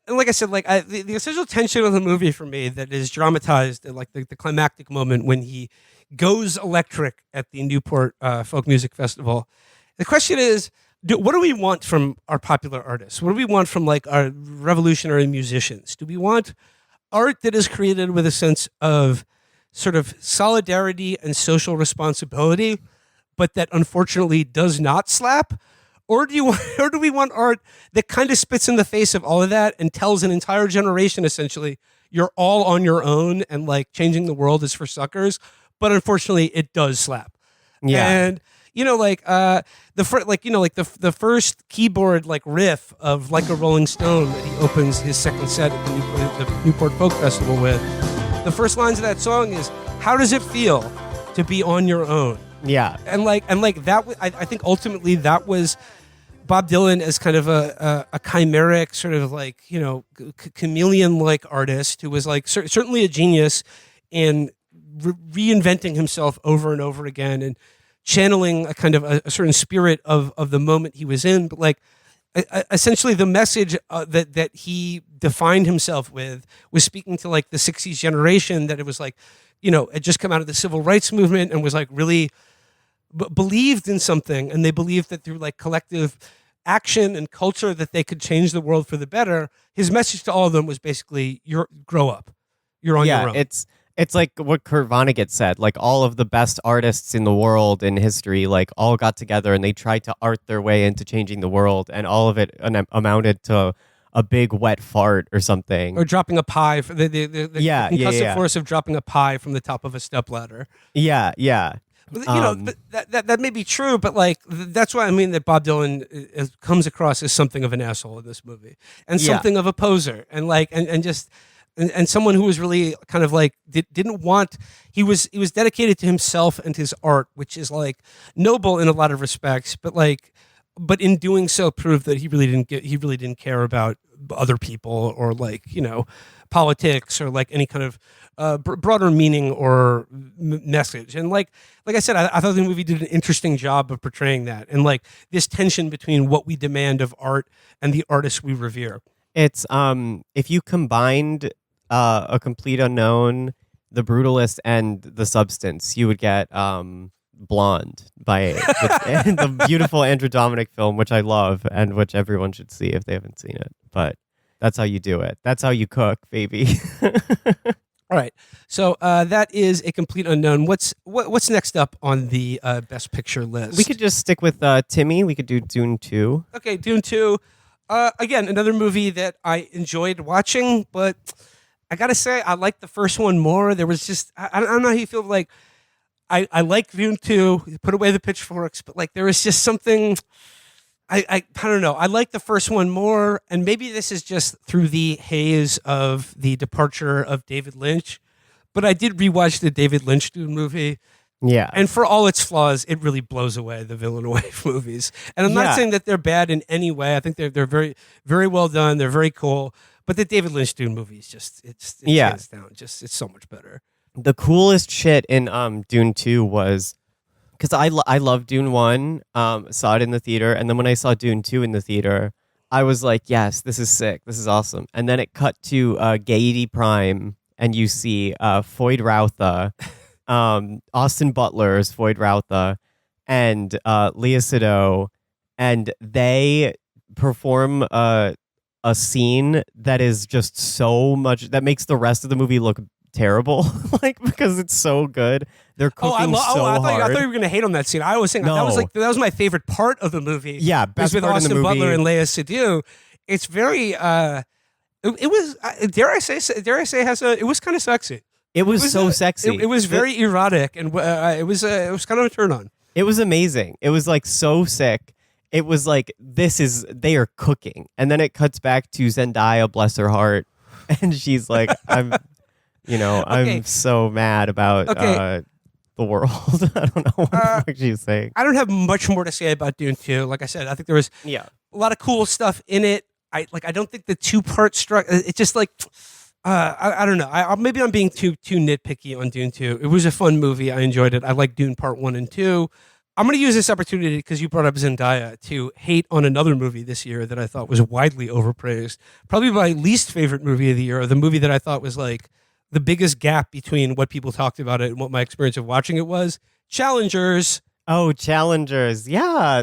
like I said, like the essential tension of the movie for me that is dramatized at like the climactic moment when he goes electric at the Newport Folk Music Festival. The question is, what do we want from our popular artists? What do we want from like our revolutionary musicians? Do we want art that is created with a sense of sort of solidarity and social responsibility, but that unfortunately does not slap? Or do we want art that kind of spits in the face of all of that and tells an entire generation essentially you're all on your own and like changing the world is for suckers, but unfortunately it does slap. Yeah. And the first keyboard like riff of Like a Rolling Stone that he opens his second set at the Newport Folk Festival with, the first lines of that song is, how does it feel to be on your own? Yeah. And that, I think ultimately that was Bob Dylan as kind of a chimeric sort of like, chameleon-like artist who was like certainly a genius in reinventing himself over and over again and channeling a kind of a certain spirit of the moment he was in. But like essentially the message that he defined himself with was speaking to like the 60s generation that it was like, had just come out of the civil rights movement and was like really believed in something, and they believed that through like collective action and culture that they could change the world for the better. His message to all of them was basically, grow up. You're on your own. It's like what Kurt Vonnegut said, like all of the best artists in the world in history, like all got together and they tried to art their way into changing the world, and all of it amounted to a big wet fart or something. Or dropping a pie. For the concussive force of dropping a pie from the top of a stepladder. Yeah. That may be true, but like that's why I mean that Bob Dylan comes across as something of an asshole in this movie, and something of a poser, and like and someone who was really kind of like didn't want. He was dedicated to himself and his art, which is like noble in a lot of respects, but in doing so proved that he really didn't care about other people or like politics or like any kind of broader meaning or message. And like I said, I thought the movie did an interesting job of portraying that and like this tension between what we demand of art and the artists we revere. It's if you combined A Complete Unknown, The Brutalist, and The Substance, you would get Blonde by the beautiful Andrew Dominic film, which I love and which everyone should see if they haven't seen it. But that's how you do it. That's how you cook, baby. All right. So that is A Complete Unknown. What's next up on the Best Picture list? We could just stick with Timmy. We could do Dune 2. Okay, Dune 2. Again, another movie that I enjoyed watching, but I got to say, I liked the first one more. There was just, I don't know how you feel, like, I like Dune 2, put away the pitchforks, but like there was just something, I don't know. I like the first one more, and maybe this is just through the haze of the departure of David Lynch, but I did rewatch the David Lynch Dune movie. Yeah. And for all its flaws, it really blows away the Villeneuve movies. And I'm not saying that they're bad in any way. I think they're very, very well done. They're very cool. But the David Lynch Dune movie is just, it's hands down. Just, it's so much better. The coolest shit in Dune 2 was because I love Dune 1, saw it in the theater, and then when I saw Dune 2 in the theater, I was like, yes, this is sick, this is awesome. And then it cut to Gaiety Prime, and you see Foyd Rautha, Austin Butler's Foyd Rautha, and Lea Seydoux, and they perform a scene that is just so much, that makes the rest of the movie look terrible, like, because it's so good. They're cooking I hard. thought you were going to hate on that scene. I was saying No. that was my favorite part of the movie. Yeah, It was best with part in the Austin movie. Butler and Lea Seydoux. It's very it was dare I say it was kind of sexy. It was so sexy. It was very erotic, and it was kind of a turn on. It was amazing. It was like so sick. It was like, they are cooking. And then it cuts back to Zendaya, bless her heart. And she's like, I'm so mad about the world. I don't know what she's saying. I don't have much more to say about Dune 2. Like I said, I think there was a lot of cool stuff in it. I don't think the 2-part it's just like, I don't know. Maybe I'm being too nitpicky on Dune 2. It was a fun movie. I enjoyed it. I like Dune Part 1 and 2. I'm going to use this opportunity, because you brought up Zendaya, to hate on another movie this year that I thought was widely overpraised. Probably my least favorite movie of the year, or the movie that I thought was like the biggest gap between what people talked about it and what my experience of watching it was. Challengers. Oh, Challengers. Yeah,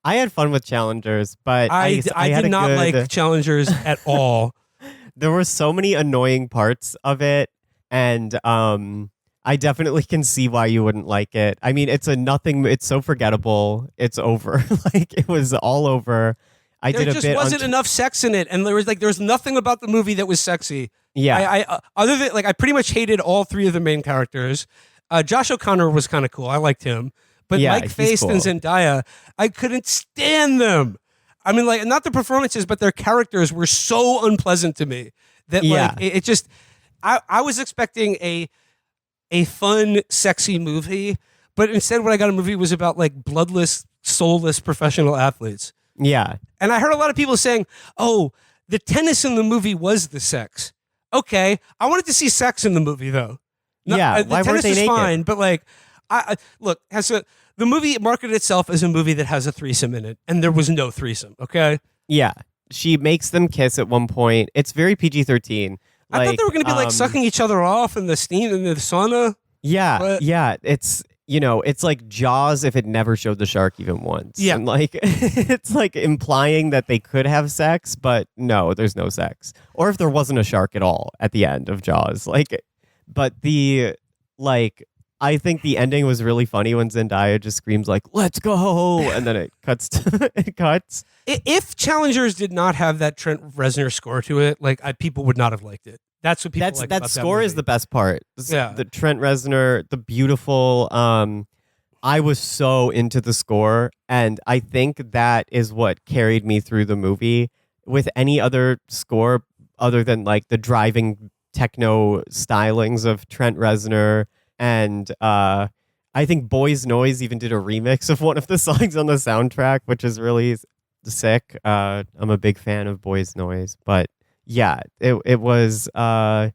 I had fun with Challengers, but I did not like Challengers at all. There were so many annoying parts of it, and I definitely can see why you wouldn't like it. I mean, it's so forgettable. It's over. Like, it was all over. There just wasn't enough sex in it, and there was nothing about the movie that was sexy. Yeah. I other than, like, I pretty much hated all three of the main characters. Josh O'Connor was kind of cool. I liked him. But Mike Faist and Zendaya, I couldn't stand them. I mean, like, not the performances, but their characters were so unpleasant to me that like it just. I was expecting a fun, sexy movie, but instead what I got a movie was about like bloodless, soulless professional athletes. Yeah. And I heard a lot of people saying, oh, the tennis in the movie was the sex. Okay. I wanted to see sex in the movie, though. Why the weren't tennis they is naked? fine, but like, look, the movie marketed itself as a movie that has a threesome in it, and there was no threesome, okay? Yeah. She makes them kiss at one point. It's very PG-13. I thought they were going to be like sucking each other off in the steam in the sauna. Yeah, but yeah. It's it's like Jaws if it never showed the shark even once. Yeah, and like it's like implying that they could have sex, but no, there's no sex. Or if there wasn't a shark at all at the end of Jaws, but I think the ending was really funny when Zendaya just screams like "Let's go," and then it cuts. It cuts. If Challengers did not have that Trent Reznor score to it, people would not have liked it. That's what people like. That score is the best part. Yeah, the Trent Reznor, the beautiful. I was so into the score, and I think that is what carried me through the movie. With any other score other than like the driving techno stylings of Trent Reznor. And I think Boys Noise even did a remix of one of the songs on the soundtrack, which is really sick. I'm a big fan of Boys Noise, but yeah, it was kind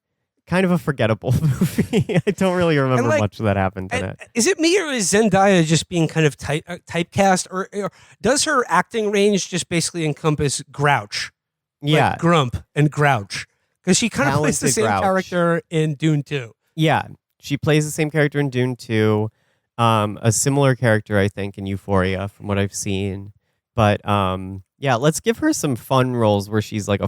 of a forgettable movie. I don't really remember much that happened in it. Is it me, or is Zendaya just being kind of typecast, or does her acting range just basically encompass Grouch? Yeah, like Grump and Grouch, because she kind of plays the same character in Dune 2. Yeah. She plays the same character in Dune 2, a similar character, I think, in Euphoria from what I've seen. But let's give her some fun roles where she's like a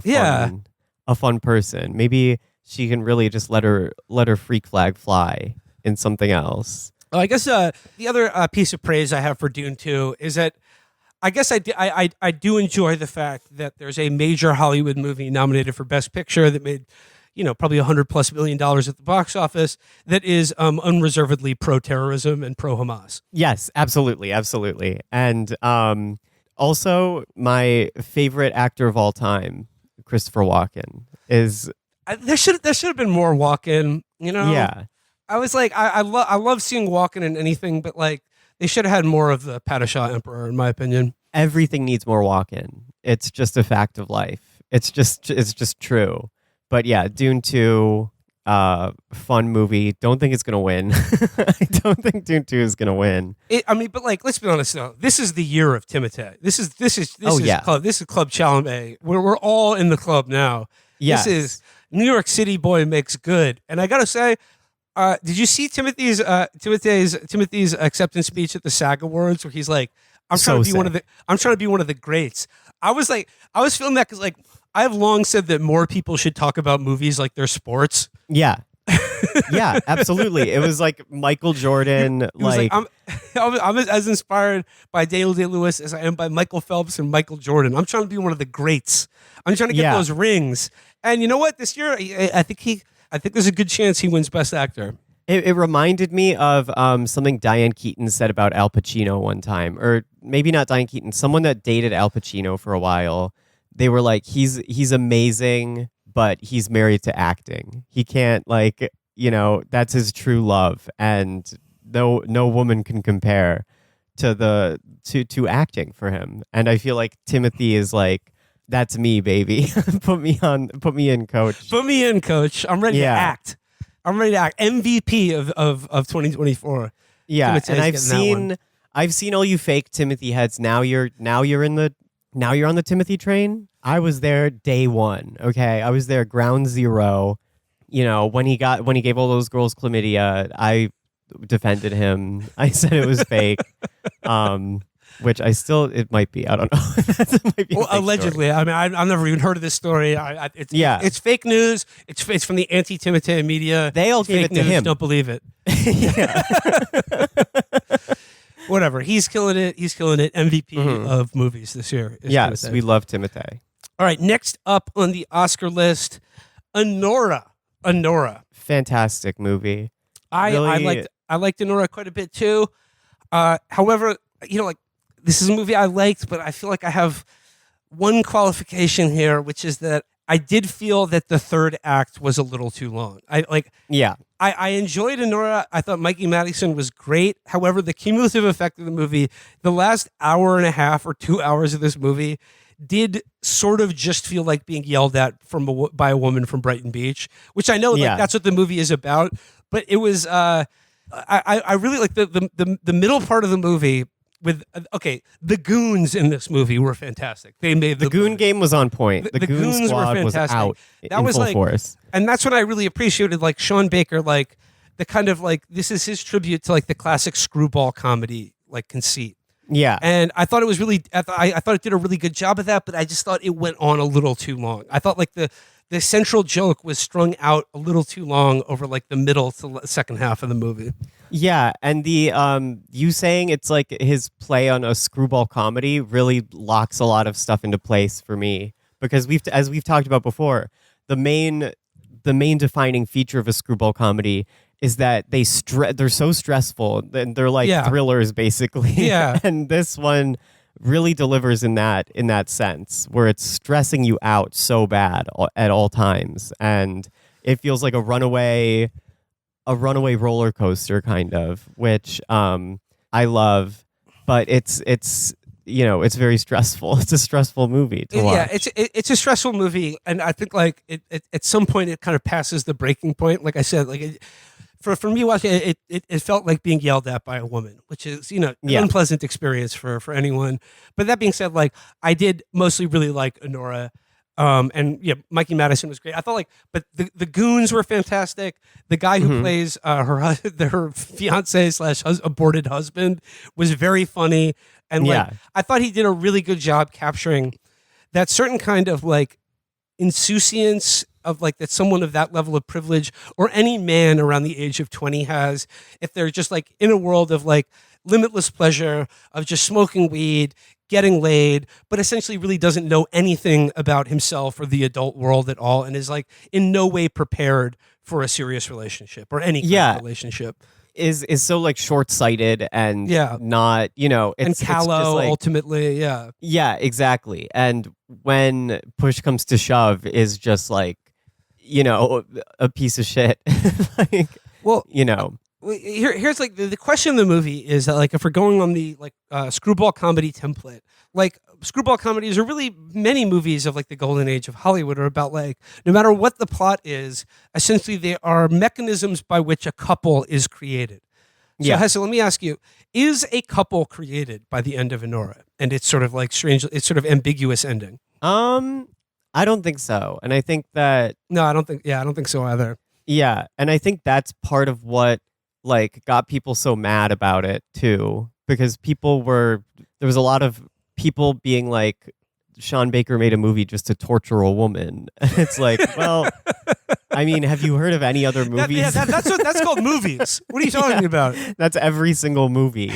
fun person. Maybe she can really just let her freak flag fly in something else. Well, I guess the other piece of praise I have for Dune 2 is that I guess I do enjoy the fact that there's a major Hollywood movie nominated for Best Picture that made probably $100+ million at the box office, that is unreservedly pro-terrorism and pro-Hamas. Yes, absolutely, absolutely. And also, my favorite actor of all time, Christopher Walken, is... There should have been more Walken, Yeah. I was like, I love seeing Walken in anything, but like, they should have had more of the Padishah Emperor, in my opinion. Everything needs more Walken. It's just a fact of life. It's just true. But yeah, Dune 2, fun movie. Don't think it's gonna win. I don't think Dune 2 is gonna win. But like, let's be honest though. This is the year of Timothée. This is yeah. Club Chalamet. We're all in the club now. Yes. This is New York City boy makes good. And I gotta say, did you see Timothy's acceptance speech at the SAG Awards where he's like, I'm trying to be one of the greats. I was feeling that because like I've long said that more people should talk about movies like they're sports. Yeah. Yeah, absolutely. It was like Michael Jordan. I'm as inspired by Daniel Day-Lewis as I am by Michael Phelps and Michael Jordan. I'm trying to be one of the greats. I'm trying to get those rings. And you know what? This year, I think there's a good chance he wins Best Actor. It reminded me of something Diane Keaton said about Al Pacino one time, or maybe not Diane Keaton, someone that dated Al Pacino for a while. They were like, he's amazing, but he's married to acting. He can't that's his true love, and no woman can compare to acting for him. And I feel like Timothy is like, that's me, baby. Put me in, coach. Put me in, coach. I'm ready to act. MVP of 2024. Yeah, and I've seen all you fake Timothy heads. Now you're on the Timothy train. I was there day one. Okay, I was there ground zero. You know, when he gave all those girls chlamydia, I defended him. I said it was fake. Which it might be. I don't know. It might be allegedly. Story. I mean, I've never even heard of this story. It's fake news. It's from the anti-Timothée media. They all gave it to him. Don't believe it. Whatever. He's killing it. MVP of movies this year. Yes, we love Timothée. All right. Next up on the Oscar list, Anora. Fantastic movie. I liked Anora quite a bit too. However, this is a movie I liked, but I feel like I have one qualification here, which is that I did feel that the third act was a little too long. I enjoyed Anora. I thought Mikey Madison was great. However, the cumulative effect of the movie, the last hour and a half or 2 hours of this movie did sort of just feel like being yelled at by a woman from Brighton Beach, which I know that's what the movie is about. But it was I really like the middle part of the movie. The goons in this movie were fantastic. They made the goon game was on point. The goon squad was out in full force, and that's what I really appreciated. Like Sean Baker, like the kind of like this is his tribute to like the classic screwball comedy like conceit. Yeah, and I thought it was really. I thought it did a really good job of that, but I just thought it went on a little too long. I thought like the central joke was strung out a little too long over like the middle to second half of the movie. Yeah, and the you saying it's like his play on a screwball comedy really locks a lot of stuff into place for me, because as we've talked about before, the main defining feature of a screwball comedy is that they're so stressful and they're like thrillers basically. Yeah. And this one really delivers in that sense where it's stressing you out so bad at all times, and it feels like a runaway roller coaster kind of, which I love, but it's very stressful. It's a stressful movie to watch. Yeah, it's a stressful movie, and I think like at some point it kind of passes the breaking point. Like I said, like for me watching it, it felt like being yelled at by a woman, which is an unpleasant experience for anyone. But that being said, like I did mostly really like Anora. And Mikey Madison was great. I thought but the goons were fantastic. The guy who plays her fiance / aborted husband was very funny, and I thought he did a really good job capturing that certain kind of like insouciance of like that someone of that level of privilege or any man around the age of 20 has, if they're just like in a world of like limitless pleasure of just smoking weed, getting laid, but essentially really doesn't know anything about himself or the adult world at all, and is like in no way prepared for a serious relationship or any kind of relationship. Is so like short-sighted and not, it's and callow it's just like, ultimately. Yeah, exactly. And when push comes to shove is just like, a piece of shit. here's like the question of the movie is that like if we're going on the like screwball comedy template, like screwball comedies or really many movies of like the golden age of Hollywood are about like no matter what the plot is, essentially they are mechanisms by which a couple is created. So Yeah. Hesse, let me ask you: is a couple created by the end of Anora? And it's sort of like strange. It's sort of ambiguous ending. I don't think so. And I think that No, I don't think. Yeah, I don't think so either. yeah, and I think that's part of what like got people so mad about it too, because there was a lot of people being like, Sean Baker made a movie just to torture a woman. And it's like, well, I mean, have you heard of any other movies? That's called movies. What are you talking about? That's every single movie.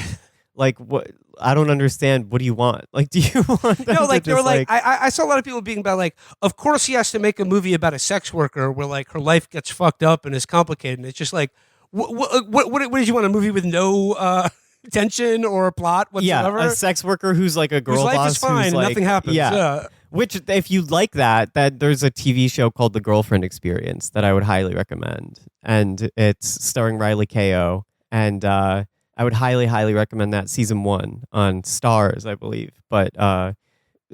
Like, what? I don't understand. What do you want? Like, do you want them No, to like they were just, like I saw a lot of people being about like, of course he has to make a movie about a sex worker where like her life gets fucked up and is complicated. And it's just like, what did you want, a movie with no tension or plot whatsoever? yeah, a sex worker who's like a girl whose life boss is fine who's and like, nothing happens. Yeah. Which, if you like that there's a TV show called The Girlfriend Experience that I would highly recommend, and it's starring Riley Keough, and I would highly, highly recommend that season 1 on Stars, I believe. But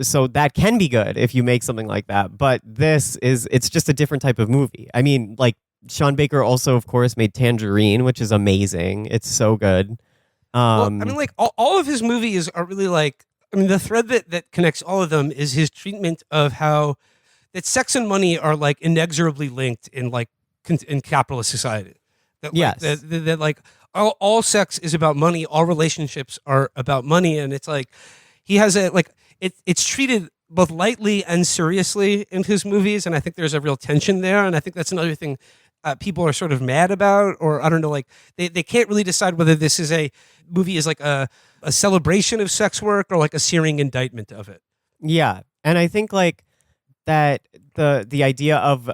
so that can be good if you make something like that. But it's just a different type of movie. I mean, like Sean Baker also, of course, made Tangerine, which is amazing. It's so good. Well, I mean, like all of his movies are really like. I mean, the thread that connects all of them is his treatment of how that sex and money are like inexorably linked in like in capitalist society. That, Yes. That like all sex is about money. All relationships are about money, and it's like he has a like it's treated both lightly and seriously in his movies, and I think there's a real tension there, and I think that's another thing people are sort of mad about, or I don't know, like they can't really decide whether this is a movie is like a celebration of sex work or like a searing indictment of it. Yeah, and I think like that the idea of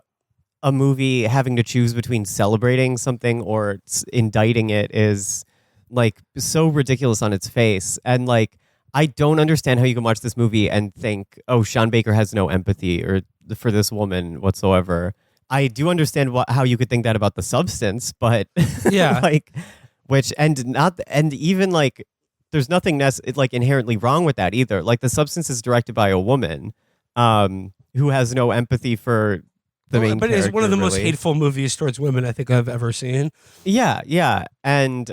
a movie having to choose between celebrating something or indicting it is like so ridiculous on its face. And like I don't understand how you can watch this movie and think, oh, Sean Baker has no empathy or for this woman whatsoever. I do understand how you could think that about the substance, but Yeah. like and even like there's nothing like inherently wrong with that either. Like the substance is directed by a woman who has no empathy for the main but it's one of the most really. hateful movies towards women I think I've ever seen. Yeah. And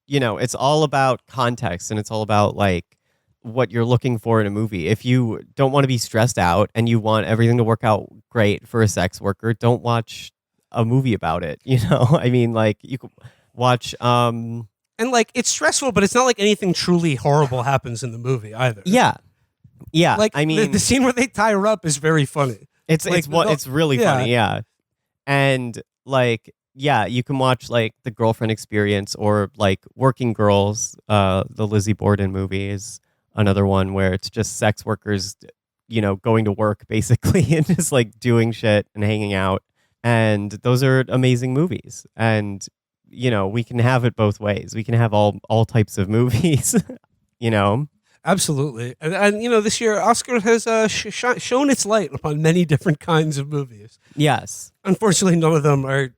it's all about context, and it's all about like what you're looking for in a movie. If you don't want to be stressed out and you want everything to work out great for a sex worker, don't watch a movie about it. I mean, like you could watch and like it's stressful, but it's not like anything truly horrible happens in the movie either. Yeah. Like I mean, the scene where they tie her up is very funny. It's really yeah. funny, yeah. And like, yeah, you can watch like The Girlfriend Experience or like Working Girls, the Lizzie Borden movie is another one where it's just sex workers, going to work basically and just like doing shit and hanging out. And those are amazing movies. And we can have it both ways. We can have all types of movies, Absolutely. And this year Oscar has shown its light upon many different kinds of movies. Yes. Unfortunately, none of them are,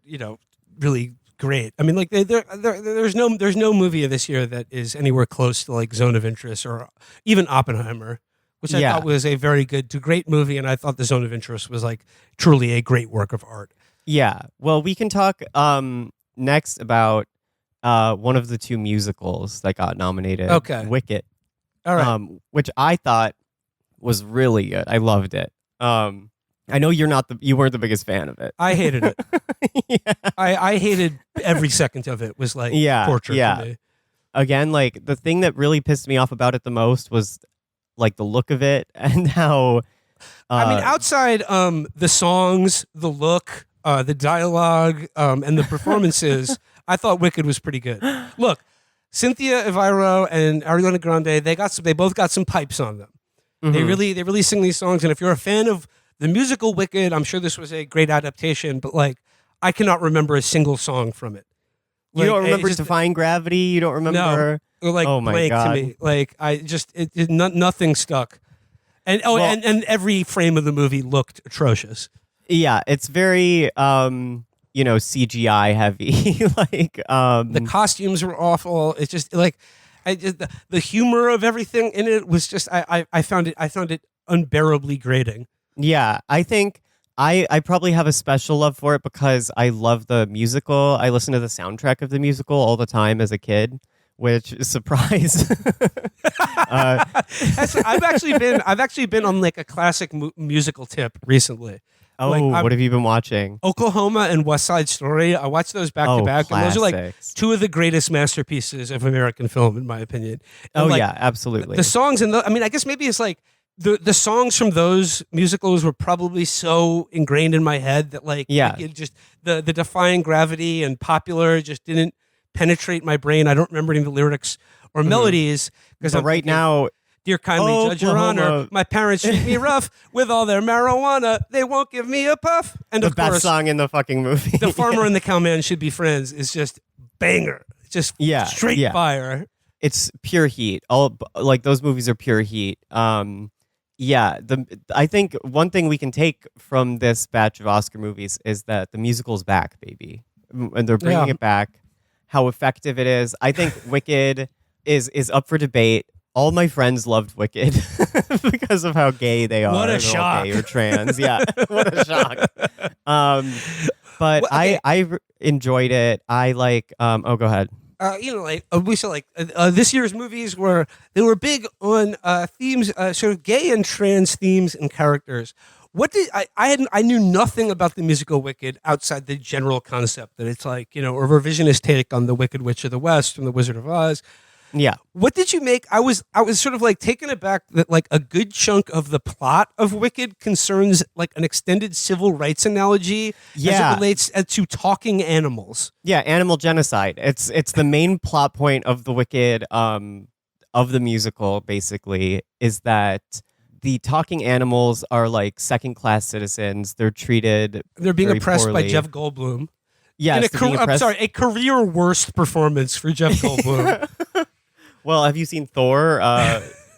really great. I mean, like there's no movie this year that is anywhere close to like Zone of Interest or even Oppenheimer, which I thought was a very good to great movie, and I thought the Zone of Interest was like truly a great work of art. Yeah. Well, we can talk next about one of the 2 musicals that got nominated. Okay. Wicked. All right. Which I thought was really good. I loved it. I know you weren't the biggest fan of it. I hated it. Yeah. I hated every second of it. Was like torture for me. Again, like the thing that really pissed me off about it the most was like the look of it and how. I mean, outside the songs, the look, the dialogue, and the performances, I thought Wicked was pretty good. Look, Cynthia Eviro and Ariana Grande, they both got some pipes on them. Mm-hmm. They really sing these songs, and if you're a fan of the musical Wicked, I'm sure this was a great adaptation, but like I cannot remember a single song from it. Like, you don't remember Defying Gravity? You don't remember? No, like oh my blank God. to me. Like I just nothing stuck. And and every frame of the movie looked atrocious. Yeah, it's very CGI heavy. The costumes were awful. It's just like the humor of everything in it was just I found it unbearably grating. Yeah, I think I probably have a special love for it because I love the musical. I listen to the soundtrack of the musical all the time as a kid, which is a surprise. I've actually been on like a classic musical tip recently. Oh, Like, what have you been watching? Oklahoma and West Side Story. I watched those back to back, and those are like classics. two of the greatest masterpieces of American film, in my opinion. And Oh like, yeah, absolutely. the songs and I guess maybe it's like the songs from those musicals were probably so ingrained in my head that like it just the defying gravity and popular just didn't penetrate my brain. I don't remember any of the lyrics or melodies because right now, dear kindly judge your honor, Oklahoma. my parents treat me rough with all their marijuana. They won't give me a puff. And the of best course, song in the fucking movie. the farmer and the cowman should be friends is just banger. It's just straight fire. It's pure heat. All like those movies are pure heat. I think one thing we can take from this batch of Oscar movies is that the musical's back, baby, and they're bringing it back. How effective it is. I think Wicked is up for debate. All my friends loved Wicked because of how gay they are. What a They're shock. all gay or trans. Yeah, what a shock. But Well, okay. I enjoyed it. I like. Go ahead. We saw this year's movies were big on themes, sort of gay and trans themes and characters. What did I knew nothing about the musical Wicked outside the general concept that it's like a revisionist take on the Wicked Witch of the West from the Wizard of Oz. Yeah. What did you make? I was sort of like taken aback that like a good chunk of the plot of Wicked concerns like an extended civil rights analogy as it relates to talking animals. Yeah, animal genocide. It's the main plot point of the Wicked of the musical basically is that the talking animals are like second-class citizens. They're treated They're being very oppressed by poorly. Jeff Goldblum. Yes, A career worst performance for Jeff Goldblum. Well, have you seen Thor?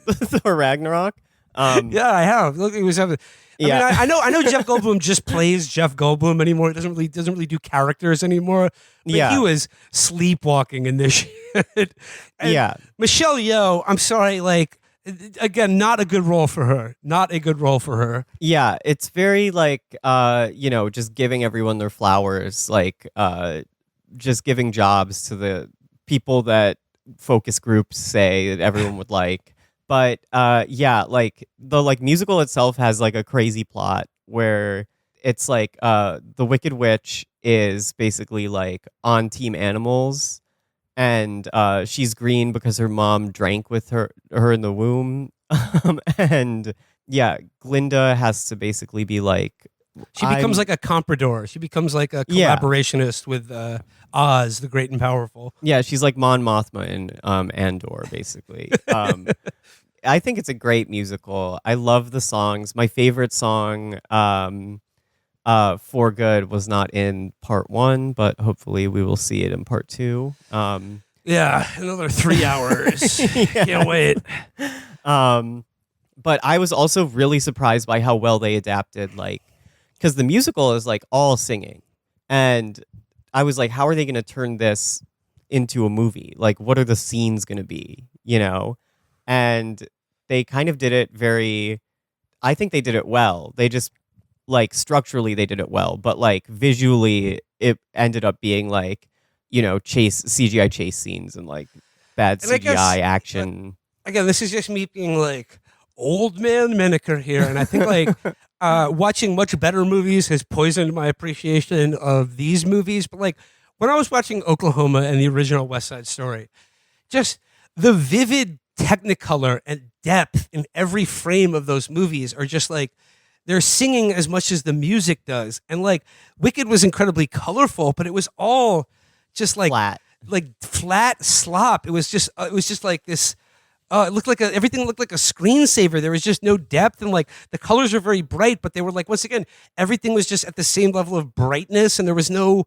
Thor Ragnarok? Yeah, I have. Look, he was having. I mean, I know Jeff Goldblum just plays Jeff Goldblum anymore. He doesn't really do characters anymore. But he was sleepwalking in this shit. And Michelle Yeoh, I'm sorry, like again, not a good role for her. Not a good role for her. Yeah, it's very like just giving everyone their flowers, like just giving jobs to the people that focus groups say that everyone would like. But like the musical itself has like a crazy plot where it's like the Wicked Witch is basically like on Team Animals, and she's green because her mom drank with her in the womb. And Glinda has to basically be like she becomes like a comprador. She becomes like a collaborationist with Oz, the Great and Powerful. Yeah, she's like Mon Mothma in Andor, basically. I think it's a great musical. I love the songs. My favorite song, For Good, was not in part 1, but hopefully we will see it in part 2. Another 3 hours. Can't wait. But I was also really surprised by how well they adapted, like, because the musical is like all singing. And I was like, how are they going to turn this into a movie? Like, what are the scenes going to be, And they kind of did it I think they did it well. They just, like, structurally they did it well. But, like, visually it ended up being, like, CGI chase scenes and, like, bad CGI action. Again, this is just me being, like, old man Miniker here. And I think, like, watching much better movies has poisoned my appreciation of these movies. But, like, when I was watching Oklahoma and the original West Side Story, just the vivid technicolor and depth in every frame of those movies are just like they're singing as much as the music does. And like Wicked was incredibly colorful, but it was all just like flat slop. It was just like this. It looked like everything looked like a screensaver. There was just no depth, and like the colors were very bright, but they were like once again everything was just at the same level of brightness, and there was no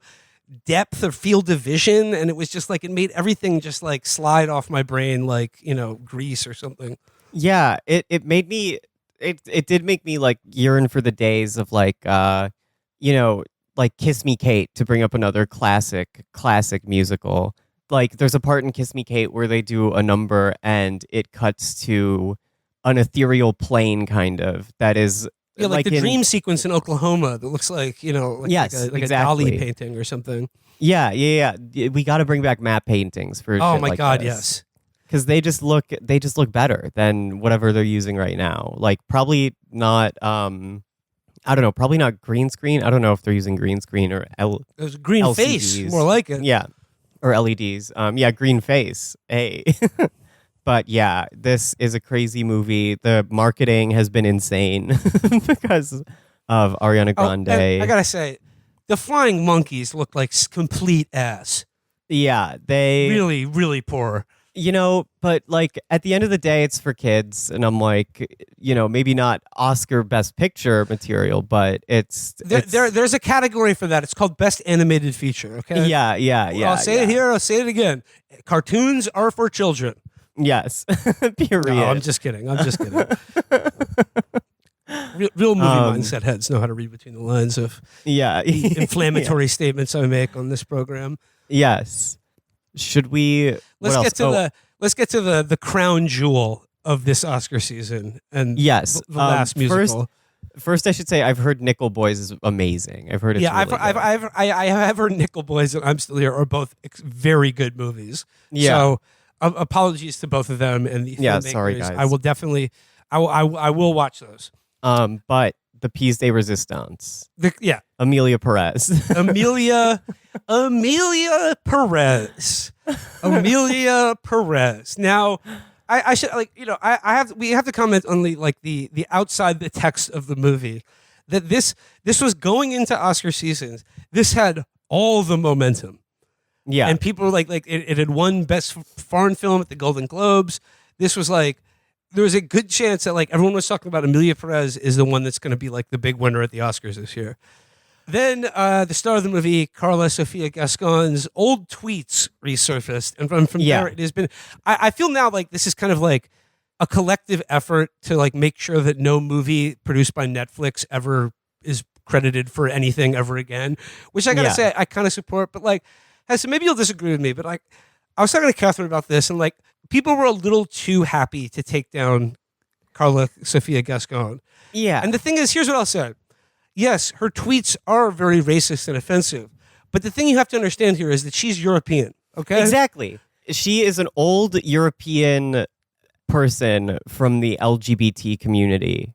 depth or field of vision, and it was just like it made everything just like slide off my brain like grease or something. Yeah, it made me it did make me like yearn for the days of like like Kiss Me Kate, to bring up another classic musical. Like there's a part in Kiss Me Kate where they do a number and it cuts to an ethereal plane kind of that is like the dream sequence in Oklahoma that looks like, yes, like exactly. a Dali painting or something. Yeah. We got to bring back matte paintings for oh shit my like god, this. yes. Because they just look better than whatever they're using right now. Like probably not I don't know, probably not green screen. I don't know if they're using green screen or It was green LCDs. face, more like it. Yeah. Or LEDs. Green face. Hey. But yeah, this is a crazy movie. The marketing has been insane because of Ariana Grande. I gotta say, the flying monkeys look like complete ass. Yeah, they really, really poor. But like at the end of the day, it's for kids, and I'm like, maybe not Oscar Best Picture material, but there's a category for that. It's called Best Animated Feature. Okay. Yeah. I'll say it here. I'll say it again. Cartoons are for children. Yes. Period. No, I'm just kidding. Real movie mindset heads know how to read between the lines of the inflammatory statements I make on this program. Yes. Should we? Let's get to the crown jewel of this Oscar season and yes, the last musical. First, I should say I've heard Nickel Boys is amazing. I've heard it's really good. I have heard Nickel Boys and I'm Still Here are both very good movies. Yeah. So apologies to both of them and the filmmakers. Sorry guys. I will definitely I will watch those. But the piece de resistance. Emilia Emilia Pérez. Emilia Pérez. Now, I should we have to comment on the outside the text of the movie that this was going into Oscar seasons. This had all the momentum. Yeah. And people were like it had won Best Foreign Film at the Golden Globes. This was there was a good chance that everyone was talking about Emilia Pérez is the one that's going to be the big winner at the Oscars this year. Then the star of the movie, Carla Sofia Gascon's old tweets resurfaced, and from there it has been. I feel now this is kind of a collective effort to make sure that no movie produced by Netflix ever is credited for anything ever again, which I gotta say I kind of support. But Hesse, maybe you'll disagree with me, but I was talking to Catherine about this, and people were a little too happy to take down Carla Sofia Gascon. Yeah. And the thing is, here's what I'll say. Yes, her tweets are very racist and offensive, but the thing you have to understand here is that she's European, okay? Exactly. She is an old European person from the LGBT community.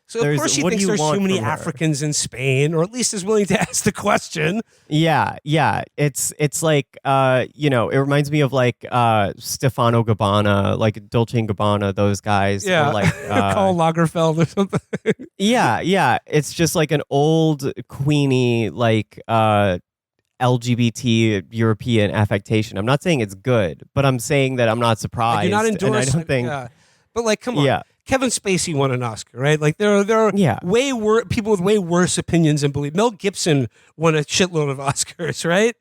So of course she thinks there's too many Africans in Spain, or at least is willing to ask the question. Yeah. It's it reminds me of Stefano Gabbana, Dolce & Gabbana, those guys. Yeah, or Karl Lagerfeld or something. Yeah. It's just an old queenie LGBT European affectation. I'm not saying it's good, but I'm saying that I'm not surprised. I do not endorse. And I don't think. Yeah. But come on. Yeah. Kevin Spacey won an Oscar, right? There are way worse people with way worse opinions than believe. Mel Gibson won a shitload of Oscars, right?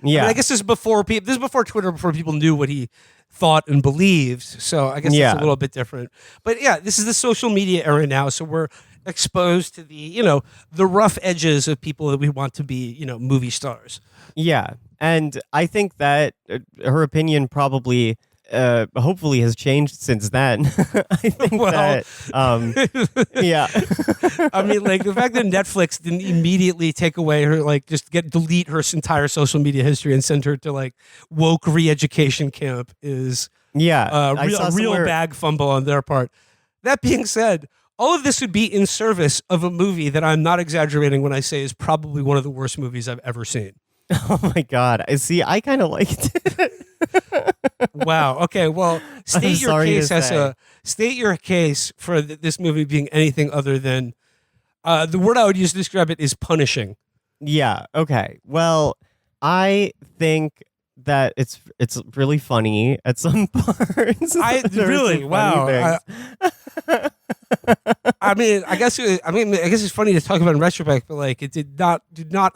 Yeah. I guess this is before Twitter, before people knew what he thought and believed. So I guess it's a little bit different. But yeah, this is the social media era now, so we're exposed to the rough edges of people that we want to be movie stars. Yeah, and I think that her opinion probably. Hopefully has changed since then. I think that, yeah. I mean, the fact that Netflix didn't immediately take away her, delete her entire social media history and send her to woke re-education camp is a real bag fumble on their part. That being said, all of this would be in service of a movie that I'm not exaggerating when I say is probably one of the worst movies I've ever seen. Oh my God. See, I kind of liked it. Wow. Okay. Well, state your case for this movie being anything other than the word I would use to describe it is punishing. Yeah. Okay. Well, I think that it's really funny at some parts. Wow. I guess it's funny to talk about in retrospect, but it did not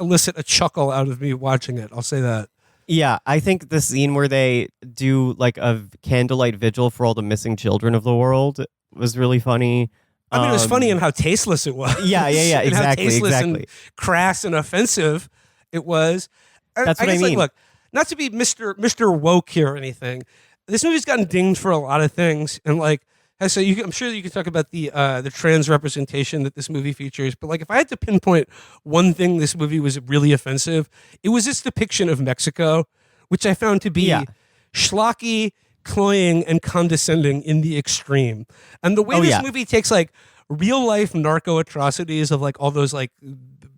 elicit a chuckle out of me watching it. I'll say that. Yeah, I think the scene where they do a candlelight vigil for all the missing children of the world was really funny. I mean, it was funny in how tasteless it was. Yeah, And exactly, how tasteless exactly. and crass and offensive it was. That's what I guess, mean. Look, not to be Mr. Woke here or anything, this movie's gotten dinged for a lot of things, and like, so I'm sure you can talk about the trans representation that this movie features, but like, if I had to pinpoint one thing this movie was really offensive, it was its depiction of Mexico, which I found to be schlocky, cloying, and condescending in the extreme. And the way this movie takes like real life narco atrocities of like all those like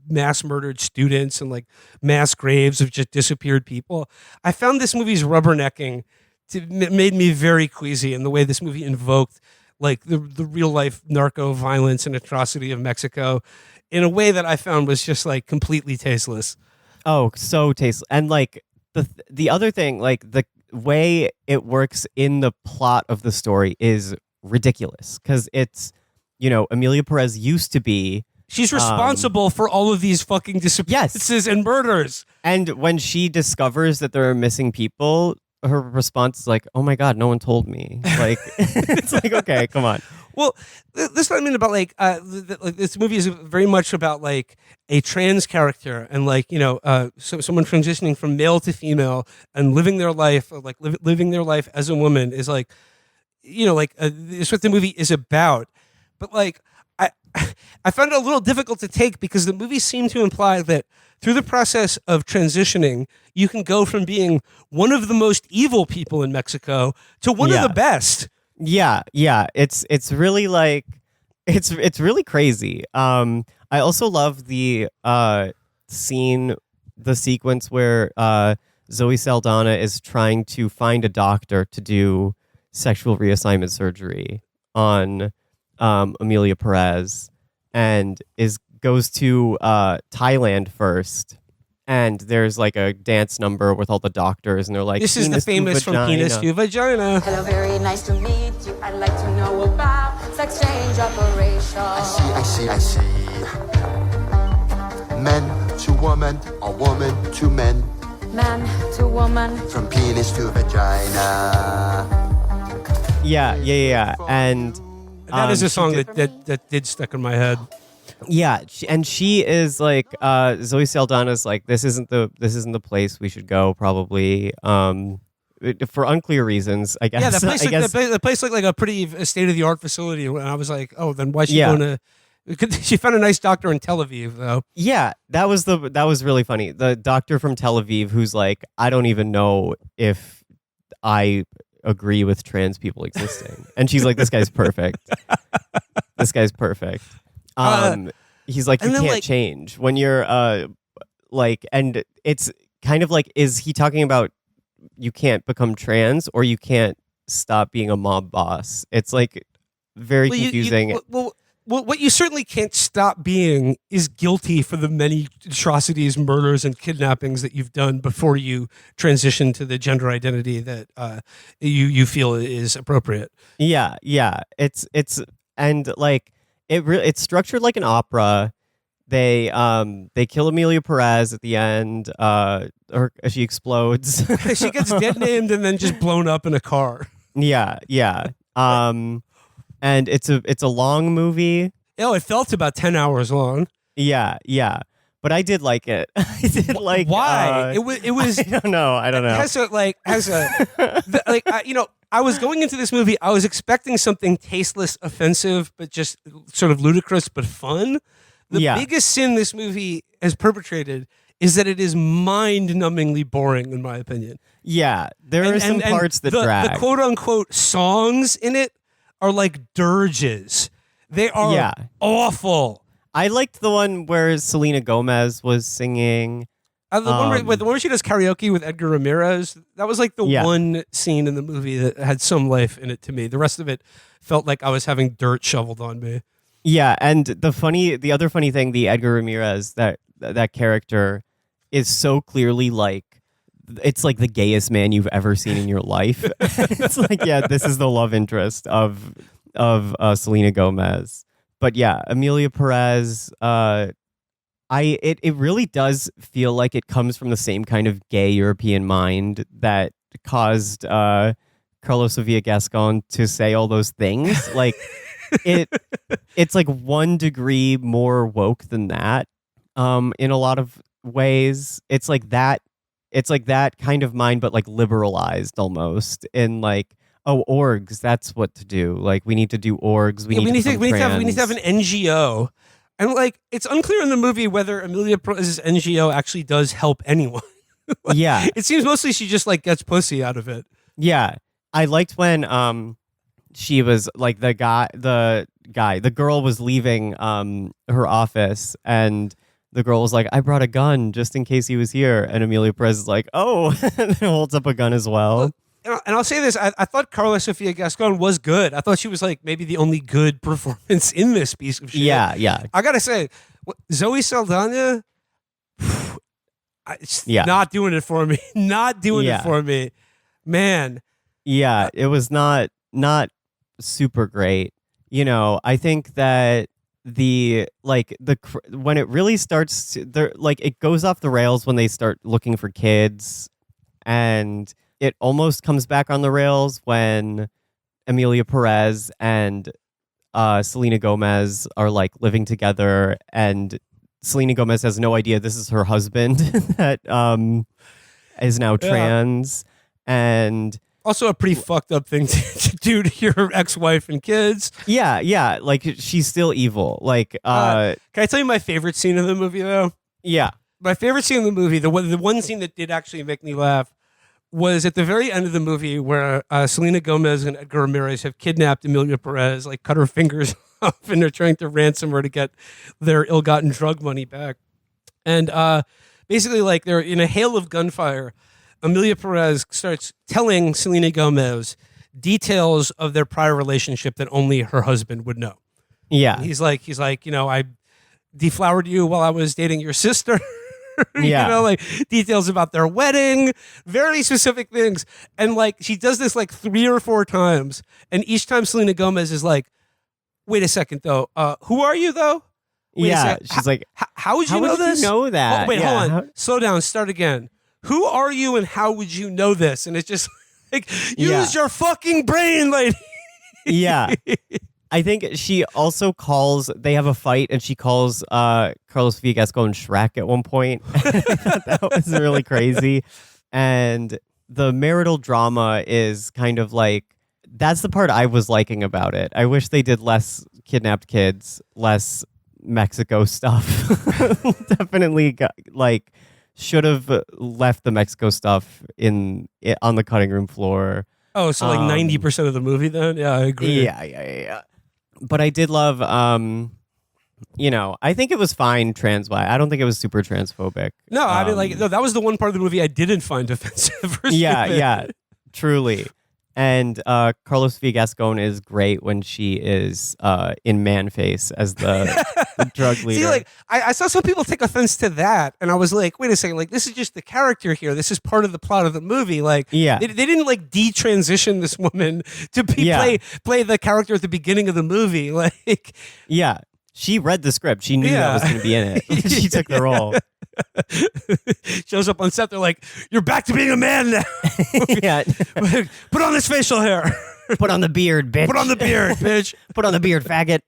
mass murdered students and like mass graves of just disappeared people, I found this movie's rubbernecking made me very queasy in the way this movie invoked like the real life narco violence and atrocity of Mexico in a way that I found was just like completely tasteless. Oh, so tasteless. And like the other thing, like the way it works in the plot of the story is ridiculous because it's, you know, Emilia Pérez used to be. She's responsible for all of these fucking disappearances and murders. And when she discovers that there are missing people, her response is like, "Oh my God, no one told me." Like, it's like, okay, come on. Well, this is what I mean about like, like this movie is very much about like a trans character and like, you know, someone transitioning from male to female and living their life, like living their life as a woman is like, you know, like it's what the movie is about. But like, I found it a little difficult to take because the movie seemed to imply that through the process of transitioning, you can go from being one of the most evil people in Mexico to one of the best. Yeah. It's really like it's really crazy. I also love the sequence where Zoe Saldana is trying to find a doctor to do sexual reassignment surgery on Emilia Pérez and goes to Thailand first, and there's like a dance number with all the doctors, and they're like, "This is the famous from Penis to Vagina." Hello, very nice to meet you. I'd like to know about sex change operation. I see. Men to woman, or woman to men. Man to woman. From penis to vagina. Yeah. And that is a song that did stuck in my head. Yeah, she is like Zoe Saldana's like this isn't the place we should go probably for unclear reasons, I guess. Yeah, the place looked like a pretty state of the art facility, and I was like, oh, then why is she going to? She found a nice doctor in Tel Aviv, though. Yeah, that was really funny. The doctor from Tel Aviv who's like, I don't even know if I agree with trans people existing, and she's like, this guy's perfect. This guy's perfect. He's like, you can't like, change when you're like, and it's kind of like, is he talking about you can't become trans or you can't stop being a mob boss? It's like very confusing. Well, what you certainly can't stop being is guilty for the many atrocities, murders, and kidnappings that you've done before you transition to the gender identity that you feel is appropriate. Yeah. It's and like. It's structured like an opera. They kill Emilia Pérez at the end, or she explodes. She gets dead named and then just blown up in a car. Yeah. And it's a long movie. Oh, it felt about 10 hours long. Yeah. But I did like it. I did like why it was. I don't know. I was going into this movie, I was expecting something tasteless, offensive, but just sort of ludicrous, but fun. The biggest sin this movie has perpetrated is that it is mind-numbingly boring, in my opinion. Yeah, there are some parts that drag. The quote-unquote songs in it are like dirges. They are awful. I liked the one where Selena Gomez was singing. The one where she does karaoke with Edgar Ramirez, that was like the one scene in the movie that had some life in it to me. The rest of it felt like I was having dirt shoveled on me. Yeah, and the other funny thing, the Edgar Ramirez, that character is so clearly like, it's like the gayest man you've ever seen in your life. It's like, this is the love interest of Selena Gomez. But yeah, Emilia Pérez, it really does feel like it comes from the same kind of gay European mind that caused Carlos Sofia Gascon to say all those things. Like it's like 1 degree more woke than that. In a lot of ways, it's like that kind of mind, but like liberalized almost. In like, oh, orgs, that's what to do. Like, we need to do orgs. We need to have an NGO. And like, it's unclear in the movie whether Emilia Perez's NGO actually does help anyone. Yeah, it seems mostly she just like gets pussy out of it. Yeah, I liked when she was like the girl was leaving her office, and the girl was like, I brought a gun just in case he was here, and Emilia Perez is like, oh, and holds up a gun as well. And I'll say this, I thought Carla Sofia Gascon was good. I thought she was like maybe the only good performance in this piece of shit. Yeah. I gotta say, Zoe Saldana, not doing it for me. Not doing it for me. Man. Yeah, it was not super great. You know, I think that when it really starts, it goes off the rails when they start looking for kids, and it almost comes back on the rails when Emilia Perez and Selena Gomez are like living together, and Selena Gomez has no idea this is her husband that is now trans, and also a pretty fucked up thing to do to your ex-wife and kids. Yeah, like she's still evil. Like, can I tell you my favorite scene in the movie though? Yeah, my favorite scene in the movie, the one scene that did actually make me laugh, was at the very end of the movie where Selena Gomez and Edgar Ramirez have kidnapped Emilia Perez, like cut her fingers off, and they're trying to ransom her to get their ill-gotten drug money back. And basically, like, they're in a hail of gunfire. Emilia Perez starts telling Selena Gomez details of their prior relationship that only her husband would know. Yeah. He's like, you know, I deflowered you while I was dating your sister. Yeah. You know, like details about their wedding, very specific things. And like, she does this like 3 or 4 times. And each time Selena Gomez is like, wait a second though. Who are you though? Yeah. She's like, how would you know this? You know that? Oh, wait, hold on. Slow down. Start again. Who are you and how would you know this? And it's just like, use your fucking brain, lady. Yeah. I think she also they have a fight, and she calls Carlos Villasco and Shrek at one point. That was really crazy. And the marital drama is kind of like, that's the part I was liking about it. I wish they did less kidnapped kids, less Mexico stuff. Definitely should have left the Mexico stuff on the cutting room floor. Oh, so like 90% of the movie then? Yeah, I agree. Yeah. But I did love, you know, I think it was fine trans-wise. I don't think it was super transphobic. No, I mean, that was the one part of the movie I didn't find offensive. Yeah, truly. And Carlos Villasco is great when she is in man face as the drug leader. See, like, I saw some people take offense to that, and I was like, wait a second, like, this is just the character here. This is part of the plot of the movie. Like, yeah. They didn't like detransition this woman to play the character at the beginning of the movie. Like, yeah, she read the script. She knew that was going to be in it. She took the role. Shows up on set. They're like, "You're back to being a man now." Yeah. Put on this facial hair. Put on the beard, bitch. Put on the beard, bitch. Put on the beard, faggot.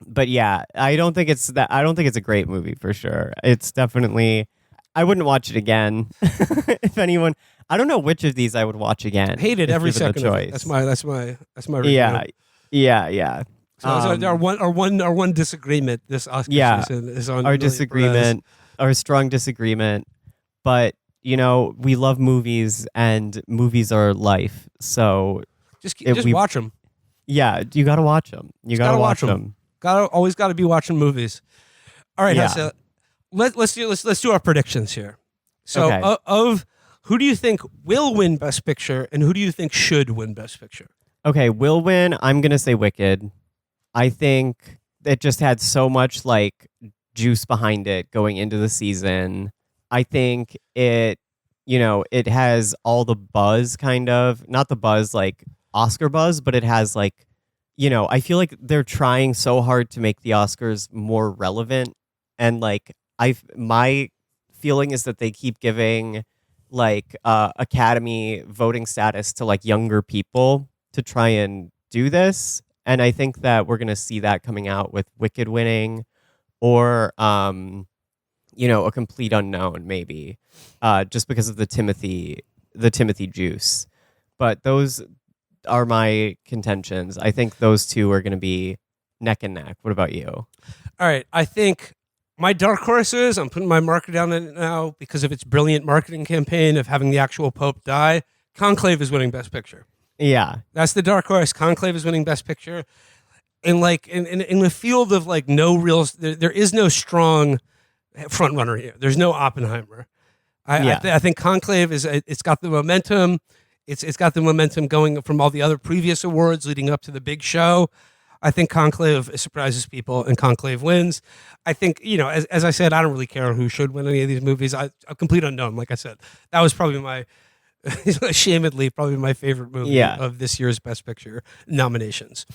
But yeah, I don't think it's a great movie for sure. It's definitely, I wouldn't watch it again. If anyone, I don't know which of these I would watch again. Hated every second of it. That's my review. Yeah. So our one disagreement this Oscar season is on our disagreement, our strong disagreement. But you know, we love movies, and movies are life. So just watch them. Yeah, you got to watch them. You got to watch them. Always got to be watching movies. All right, Hesse, let's do our predictions here. So, okay. Of who do you think will win Best Picture, and who do you think should win Best Picture? Okay, will win. I'm gonna say Wicked. I think it just had so much like juice behind it going into the season. I think it has all the buzz, kind of, not the buzz like Oscar buzz, but it has like, you know, I feel like they're trying so hard to make the Oscars more relevant. And like, my feeling is that they keep giving like Academy voting status to like younger people to try and do this. And I think that we're going to see that coming out with Wicked winning, or a complete unknown maybe, just because of the Timothy juice. But those are my contentions. I think those two are going to be neck and neck. What about you? All right, I think my dark horses, I'm putting my marker down on it now because of its brilliant marketing campaign of having the actual Pope die. Conclave is winning Best Picture. Yeah. That's the dark horse. Conclave is winning Best Picture. And like in the field of like no real, there is no strong front runner here. There's no Oppenheimer. I think Conclave it's got the momentum. It's got the momentum going from all the other previous awards leading up to the big show. I think Conclave surprises people and Conclave wins. I think, as I said, I don't really care who should win any of these movies. A complete unknown, like I said. That was probably ashamedly, probably my favorite movie of this year's Best Picture nominations.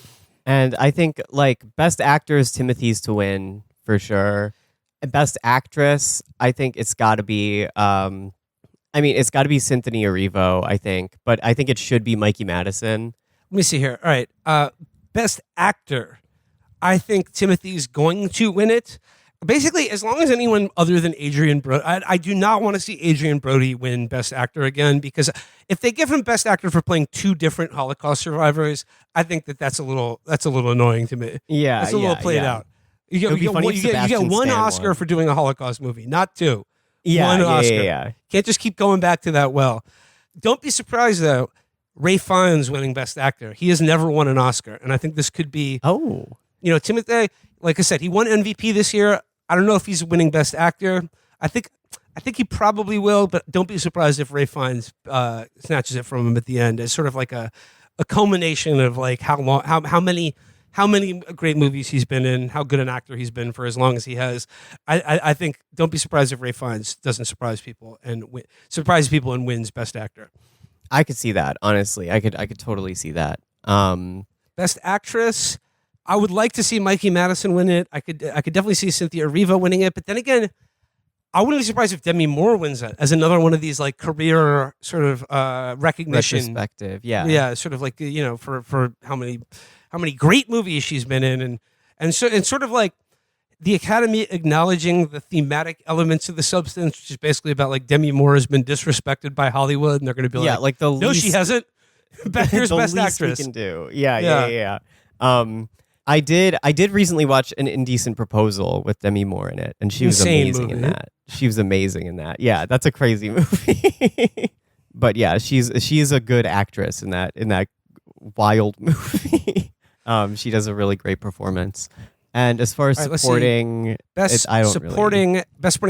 And I think like Best Actors, Timothy's to win for sure. Best Actress, I think it's got to be, it's got to be Cynthia Erivo, I think. But I think it should be Mikey Madison. Let me see here. All right. Best Actor. I think Timothy's going to win it. Basically, as long as anyone other than Adrian Brody, I do not want to see Adrian Brody win Best Actor again, because if they give him Best Actor for playing two different Holocaust survivors, I think that's a little annoying to me. Yeah, that's a little played out. You get one Oscar for doing a Holocaust movie, not two. One Oscar. Yeah. Can't just keep going back to that well. Don't be surprised though. Ray Fiennes winning Best Actor. He has never won an Oscar, and I think this could be. Oh, Timothy. Like I said, he won MVP this year. I don't know if he's winning Best Actor. I think he probably will, but don't be surprised if Ray Fiennes snatches it from him at the end. It's sort of like a culmination of like how many great movies he's been in, how good an actor he's been for as long as he has. I think don't be surprised if Ray Fiennes doesn't surprise people and wins Best Actor. I could see that, honestly. I could totally see that. Best Actress. I would like to see Mikey Madison win it. I could definitely see Cynthia Erivo winning it. But then again, I wouldn't be surprised if Demi Moore wins it as another one of these like career sort of recognition. Retrospective, yeah. Yeah, sort of like, for how many great movies she's been in and sort of like the Academy acknowledging the thematic elements of the substance, which is basically about like Demi Moore has been disrespected by Hollywood, and they're going to be no, she hasn't. Here's the Best least Actress. We can do. Yeah. I did recently watch An Indecent Proposal with Demi Moore in it, and she was amazing in that. She was amazing in that. Yeah, that's a crazy movie. But yeah, she is a good actress in that wild movie. She does a really great performance. And as far as supporting, Best supporting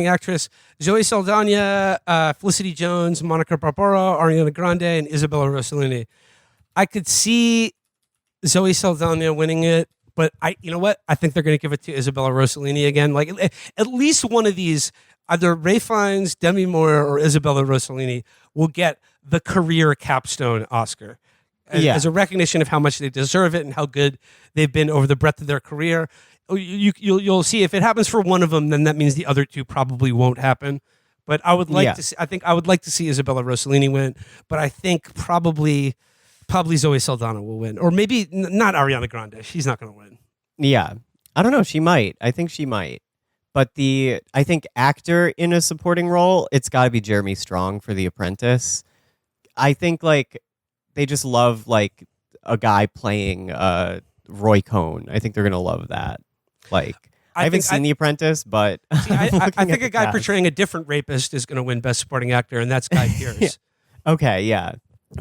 actress, Zoe Saldana, Felicity Jones, Monica Barbaro, Ariana Grande, and Isabella Rossellini. I could see Zoe Saldana winning it, but you know what? I think they're going to give it to Isabella Rossellini again. Like at least one of these, either Ray Fiennes, Demi Moore, or Isabella Rossellini will get the career capstone Oscar. As a recognition of how much they deserve it and how good they've been over the breadth of their career. You'll see if it happens for one of them, then that means the other two probably won't happen. But I would like to see. I think I would like to see Isabella Rossellini win. But I think probably Zoe Saldana will win, or maybe not Ariana Grande. She's not going to win. Yeah, I don't know. She might. I think she might. But I think actor in a supporting role, it's got to be Jeremy Strong for The Apprentice. I think like they just love like a guy playing Roy Cohn. I think they're going to love that. Like, I haven't seen The Apprentice, but I think a guy portraying a different rapist is going to win Best Supporting Actor, and that's Guy Pearce. Yeah. Okay, yeah.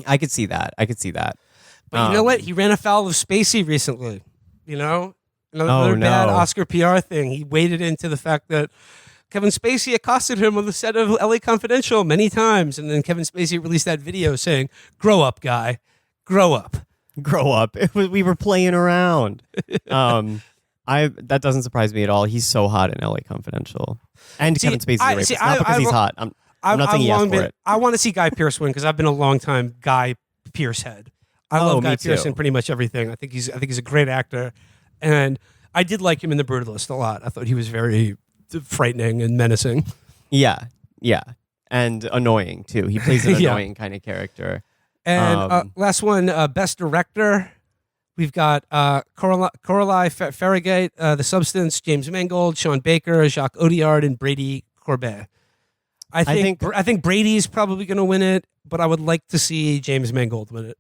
I could see that. But you know what? He ran afoul of Spacey recently. Another bad Oscar PR thing. He waded into the fact that Kevin Spacey accosted him on the set of LA Confidential many times, and then Kevin Spacey released that video saying, "Grow up, guy. Grow up." Grow up. We were playing around. That doesn't surprise me at all. He's so hot in LA Confidential. And Kevin Spacey's a rapist. Not because he's hot. I'm not saying he asked for it. I want to see Guy Pearce win because I've been a long time Guy Pearce head. I love Guy Pearce in pretty much everything. I think he's a great actor. And I did like him in The Brutalist a lot. I thought he was very frightening and menacing. Yeah. And annoying too. He plays an annoying kind of character. And last one, best director. We've got Coralie Farragut, The Substance, James Mangold, Sean Baker, Jacques Audiard, and Brady Corbet. I think Brady's probably going to win it, but I would like to see James Mangold win it.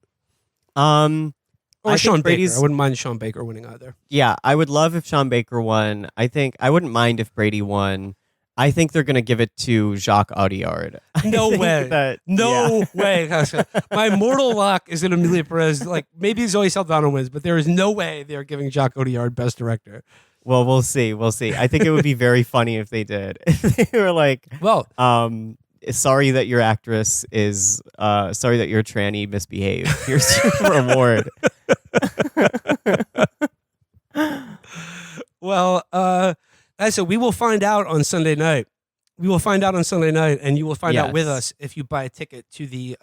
Or Sean Baker. I wouldn't mind Sean Baker winning either. Yeah, I would love if Sean Baker won. I wouldn't mind if Brady won. I think they're going to give it to Jacques Audiard. No way. No way. My mortal lock is that Emilia Pérez, like, maybe Zoe Saldana wins, but there is no way they're giving Jacques Audiard Best Director. Well, we'll see. I think it would be very funny if they did. If they were like, well, sorry that your actress is, sorry that your tranny misbehaved. Here's your reward. Well, so we will find out on Sunday night. And you will find out with us if you buy a ticket to the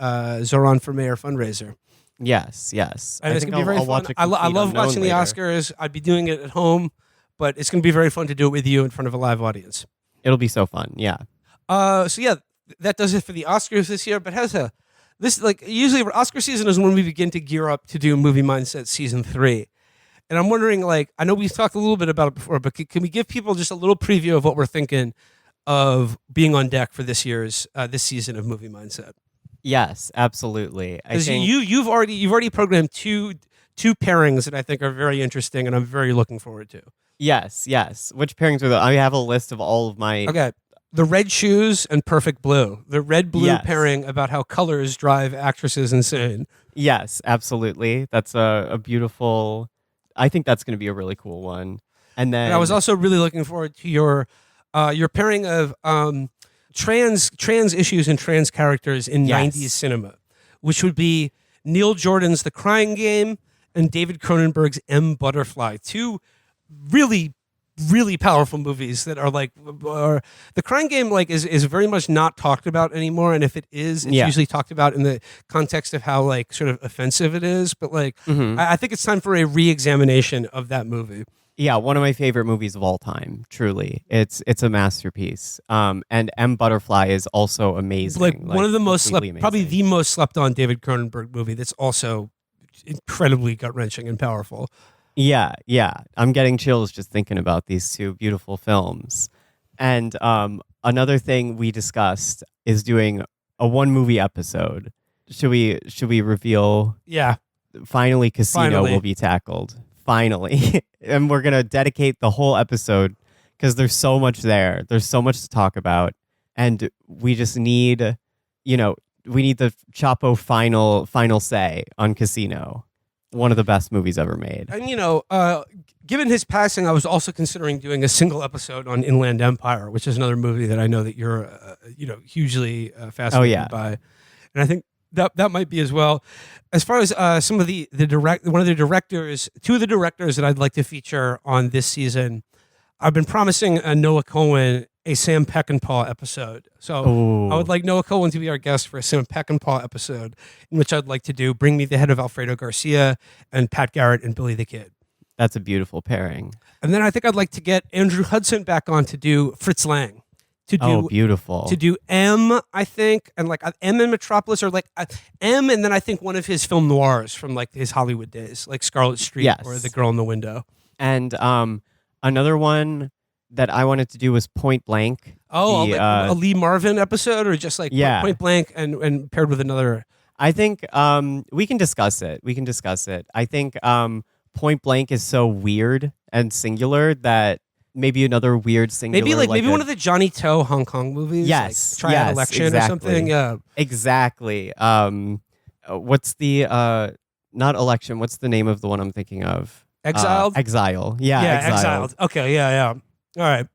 Zoran for Mayor fundraiser. Yes. And it's going to be very fun. I love watching the Oscars. I'd be doing it at home, but it's going to be very fun to do it with you in front of a live audience. It'll be so fun, yeah. That does it for the Oscars this year. But usually Oscar season is when we begin to gear up to do Movie Mindset Season 3. And I'm wondering, I know we've talked a little bit about it before, but can we give people just a little preview of what we're thinking of being on deck for this year's this season of Movie Mindset? Yes, absolutely. Because you've already programmed two pairings that I think are very interesting, and I'm very looking forward to. Yes. Which pairings are I have a list of all of my. Okay, the Red Shoes and Perfect Blue. The red-blue pairing about how colors drive actresses insane. Yes, absolutely. That's a beautiful. I think that's going to be a really cool one. And then I was also really looking forward to your pairing of trans issues and trans characters in 90s cinema, which would be Neil Jordan's The Crying Game and David Cronenberg's M. Butterfly. Two really, really powerful movies that are The Crying Game is very much not talked about anymore, and if it is, it's usually talked about in the context of how sort of offensive it is. But I think it's time for a re-examination of that movie. Yeah, one of my favorite movies of all time. Truly, it's a masterpiece. And M. Butterfly is also amazing. One of the most probably the most slept on David Cronenberg movie. That's also incredibly gut wrenching and powerful. Yeah. I'm getting chills just thinking about these two beautiful films. And another thing we discussed is doing a one movie episode. Should we reveal? Yeah. Finally, Casino will be tackled. Finally. And we're going to dedicate the whole episode because there's so much there. There's so much to talk about. And we just need, we need the Chapo final say on Casino. One of the best movies ever made. And, given his passing, I was also considering doing a single episode on Inland Empire, which is another movie that I know that you're, hugely fascinated by. And I think that might be as well. As far as some of two of the directors that I'd like to feature on this season, I've been promising Noah Cohen a Sam Peckinpah episode. So I would like Noah Cohen to be our guest for a Sam Peckinpah episode, in which I'd like to do Bring Me the Head of Alfredo Garcia and Pat Garrett and Billy the Kid. That's a beautiful pairing. And then I think I'd like to get Andrew Hudson back on to do Fritz Lang. Beautiful. To do M, I think, and M in Metropolis, or M, and then I think one of his film noirs from his Hollywood days, like Scarlet Street or The Girl in the Window. And another one that I wanted to do was Point Blank. A Lee Marvin episode, or just Point Blank and paired with another. I think we can discuss it. I think Point Blank is so weird and singular that maybe another weird singular. Maybe one of the Johnny To Hong Kong movies. Yes. Triad Election or something. Yeah. Exactly. What's the not Election? What's the name of the one I'm thinking of? Exiled. Exile. Yeah. Exiled. Okay. Yeah. All right.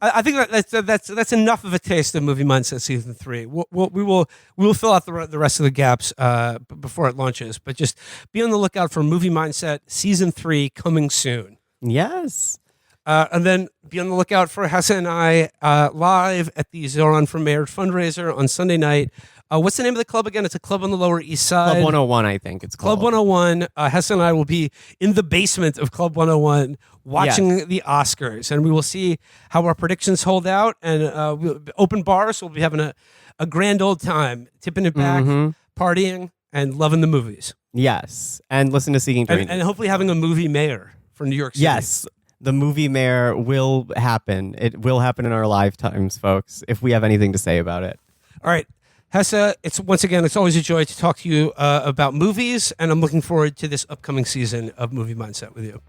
I think that's enough of a taste of Movie Mindset Season 3. We will fill out the rest of the gaps before it launches, but just be on the lookout for Movie Mindset Season 3 coming soon. Yes. And then be on the lookout for Hesse and I live at the Zoran for Mayor fundraiser on Sunday night. What's the name of the club again? It's a club on the Lower East Side. Club 101, I think it's called. Club 101. Hesse and I will be in the basement of Club 101 watching the Oscars, and we will see how our predictions hold out. And open bars, so we'll be having a grand old time, tipping it back, partying. and loving the movies. Yes. And listen to Seeking Dreams. And hopefully having a movie mayor for New York City. Yes. The movie mayor will happen. It will happen in our lifetimes, folks, if we have anything to say about it. All right. Hesse, it's always a joy to talk to you about movies, and I'm looking forward to this upcoming season of Movie Mindset with you.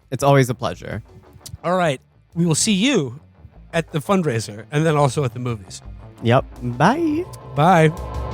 It's always a pleasure. All right. We will see you at the fundraiser and then also at the movies. Yep. Bye. Bye.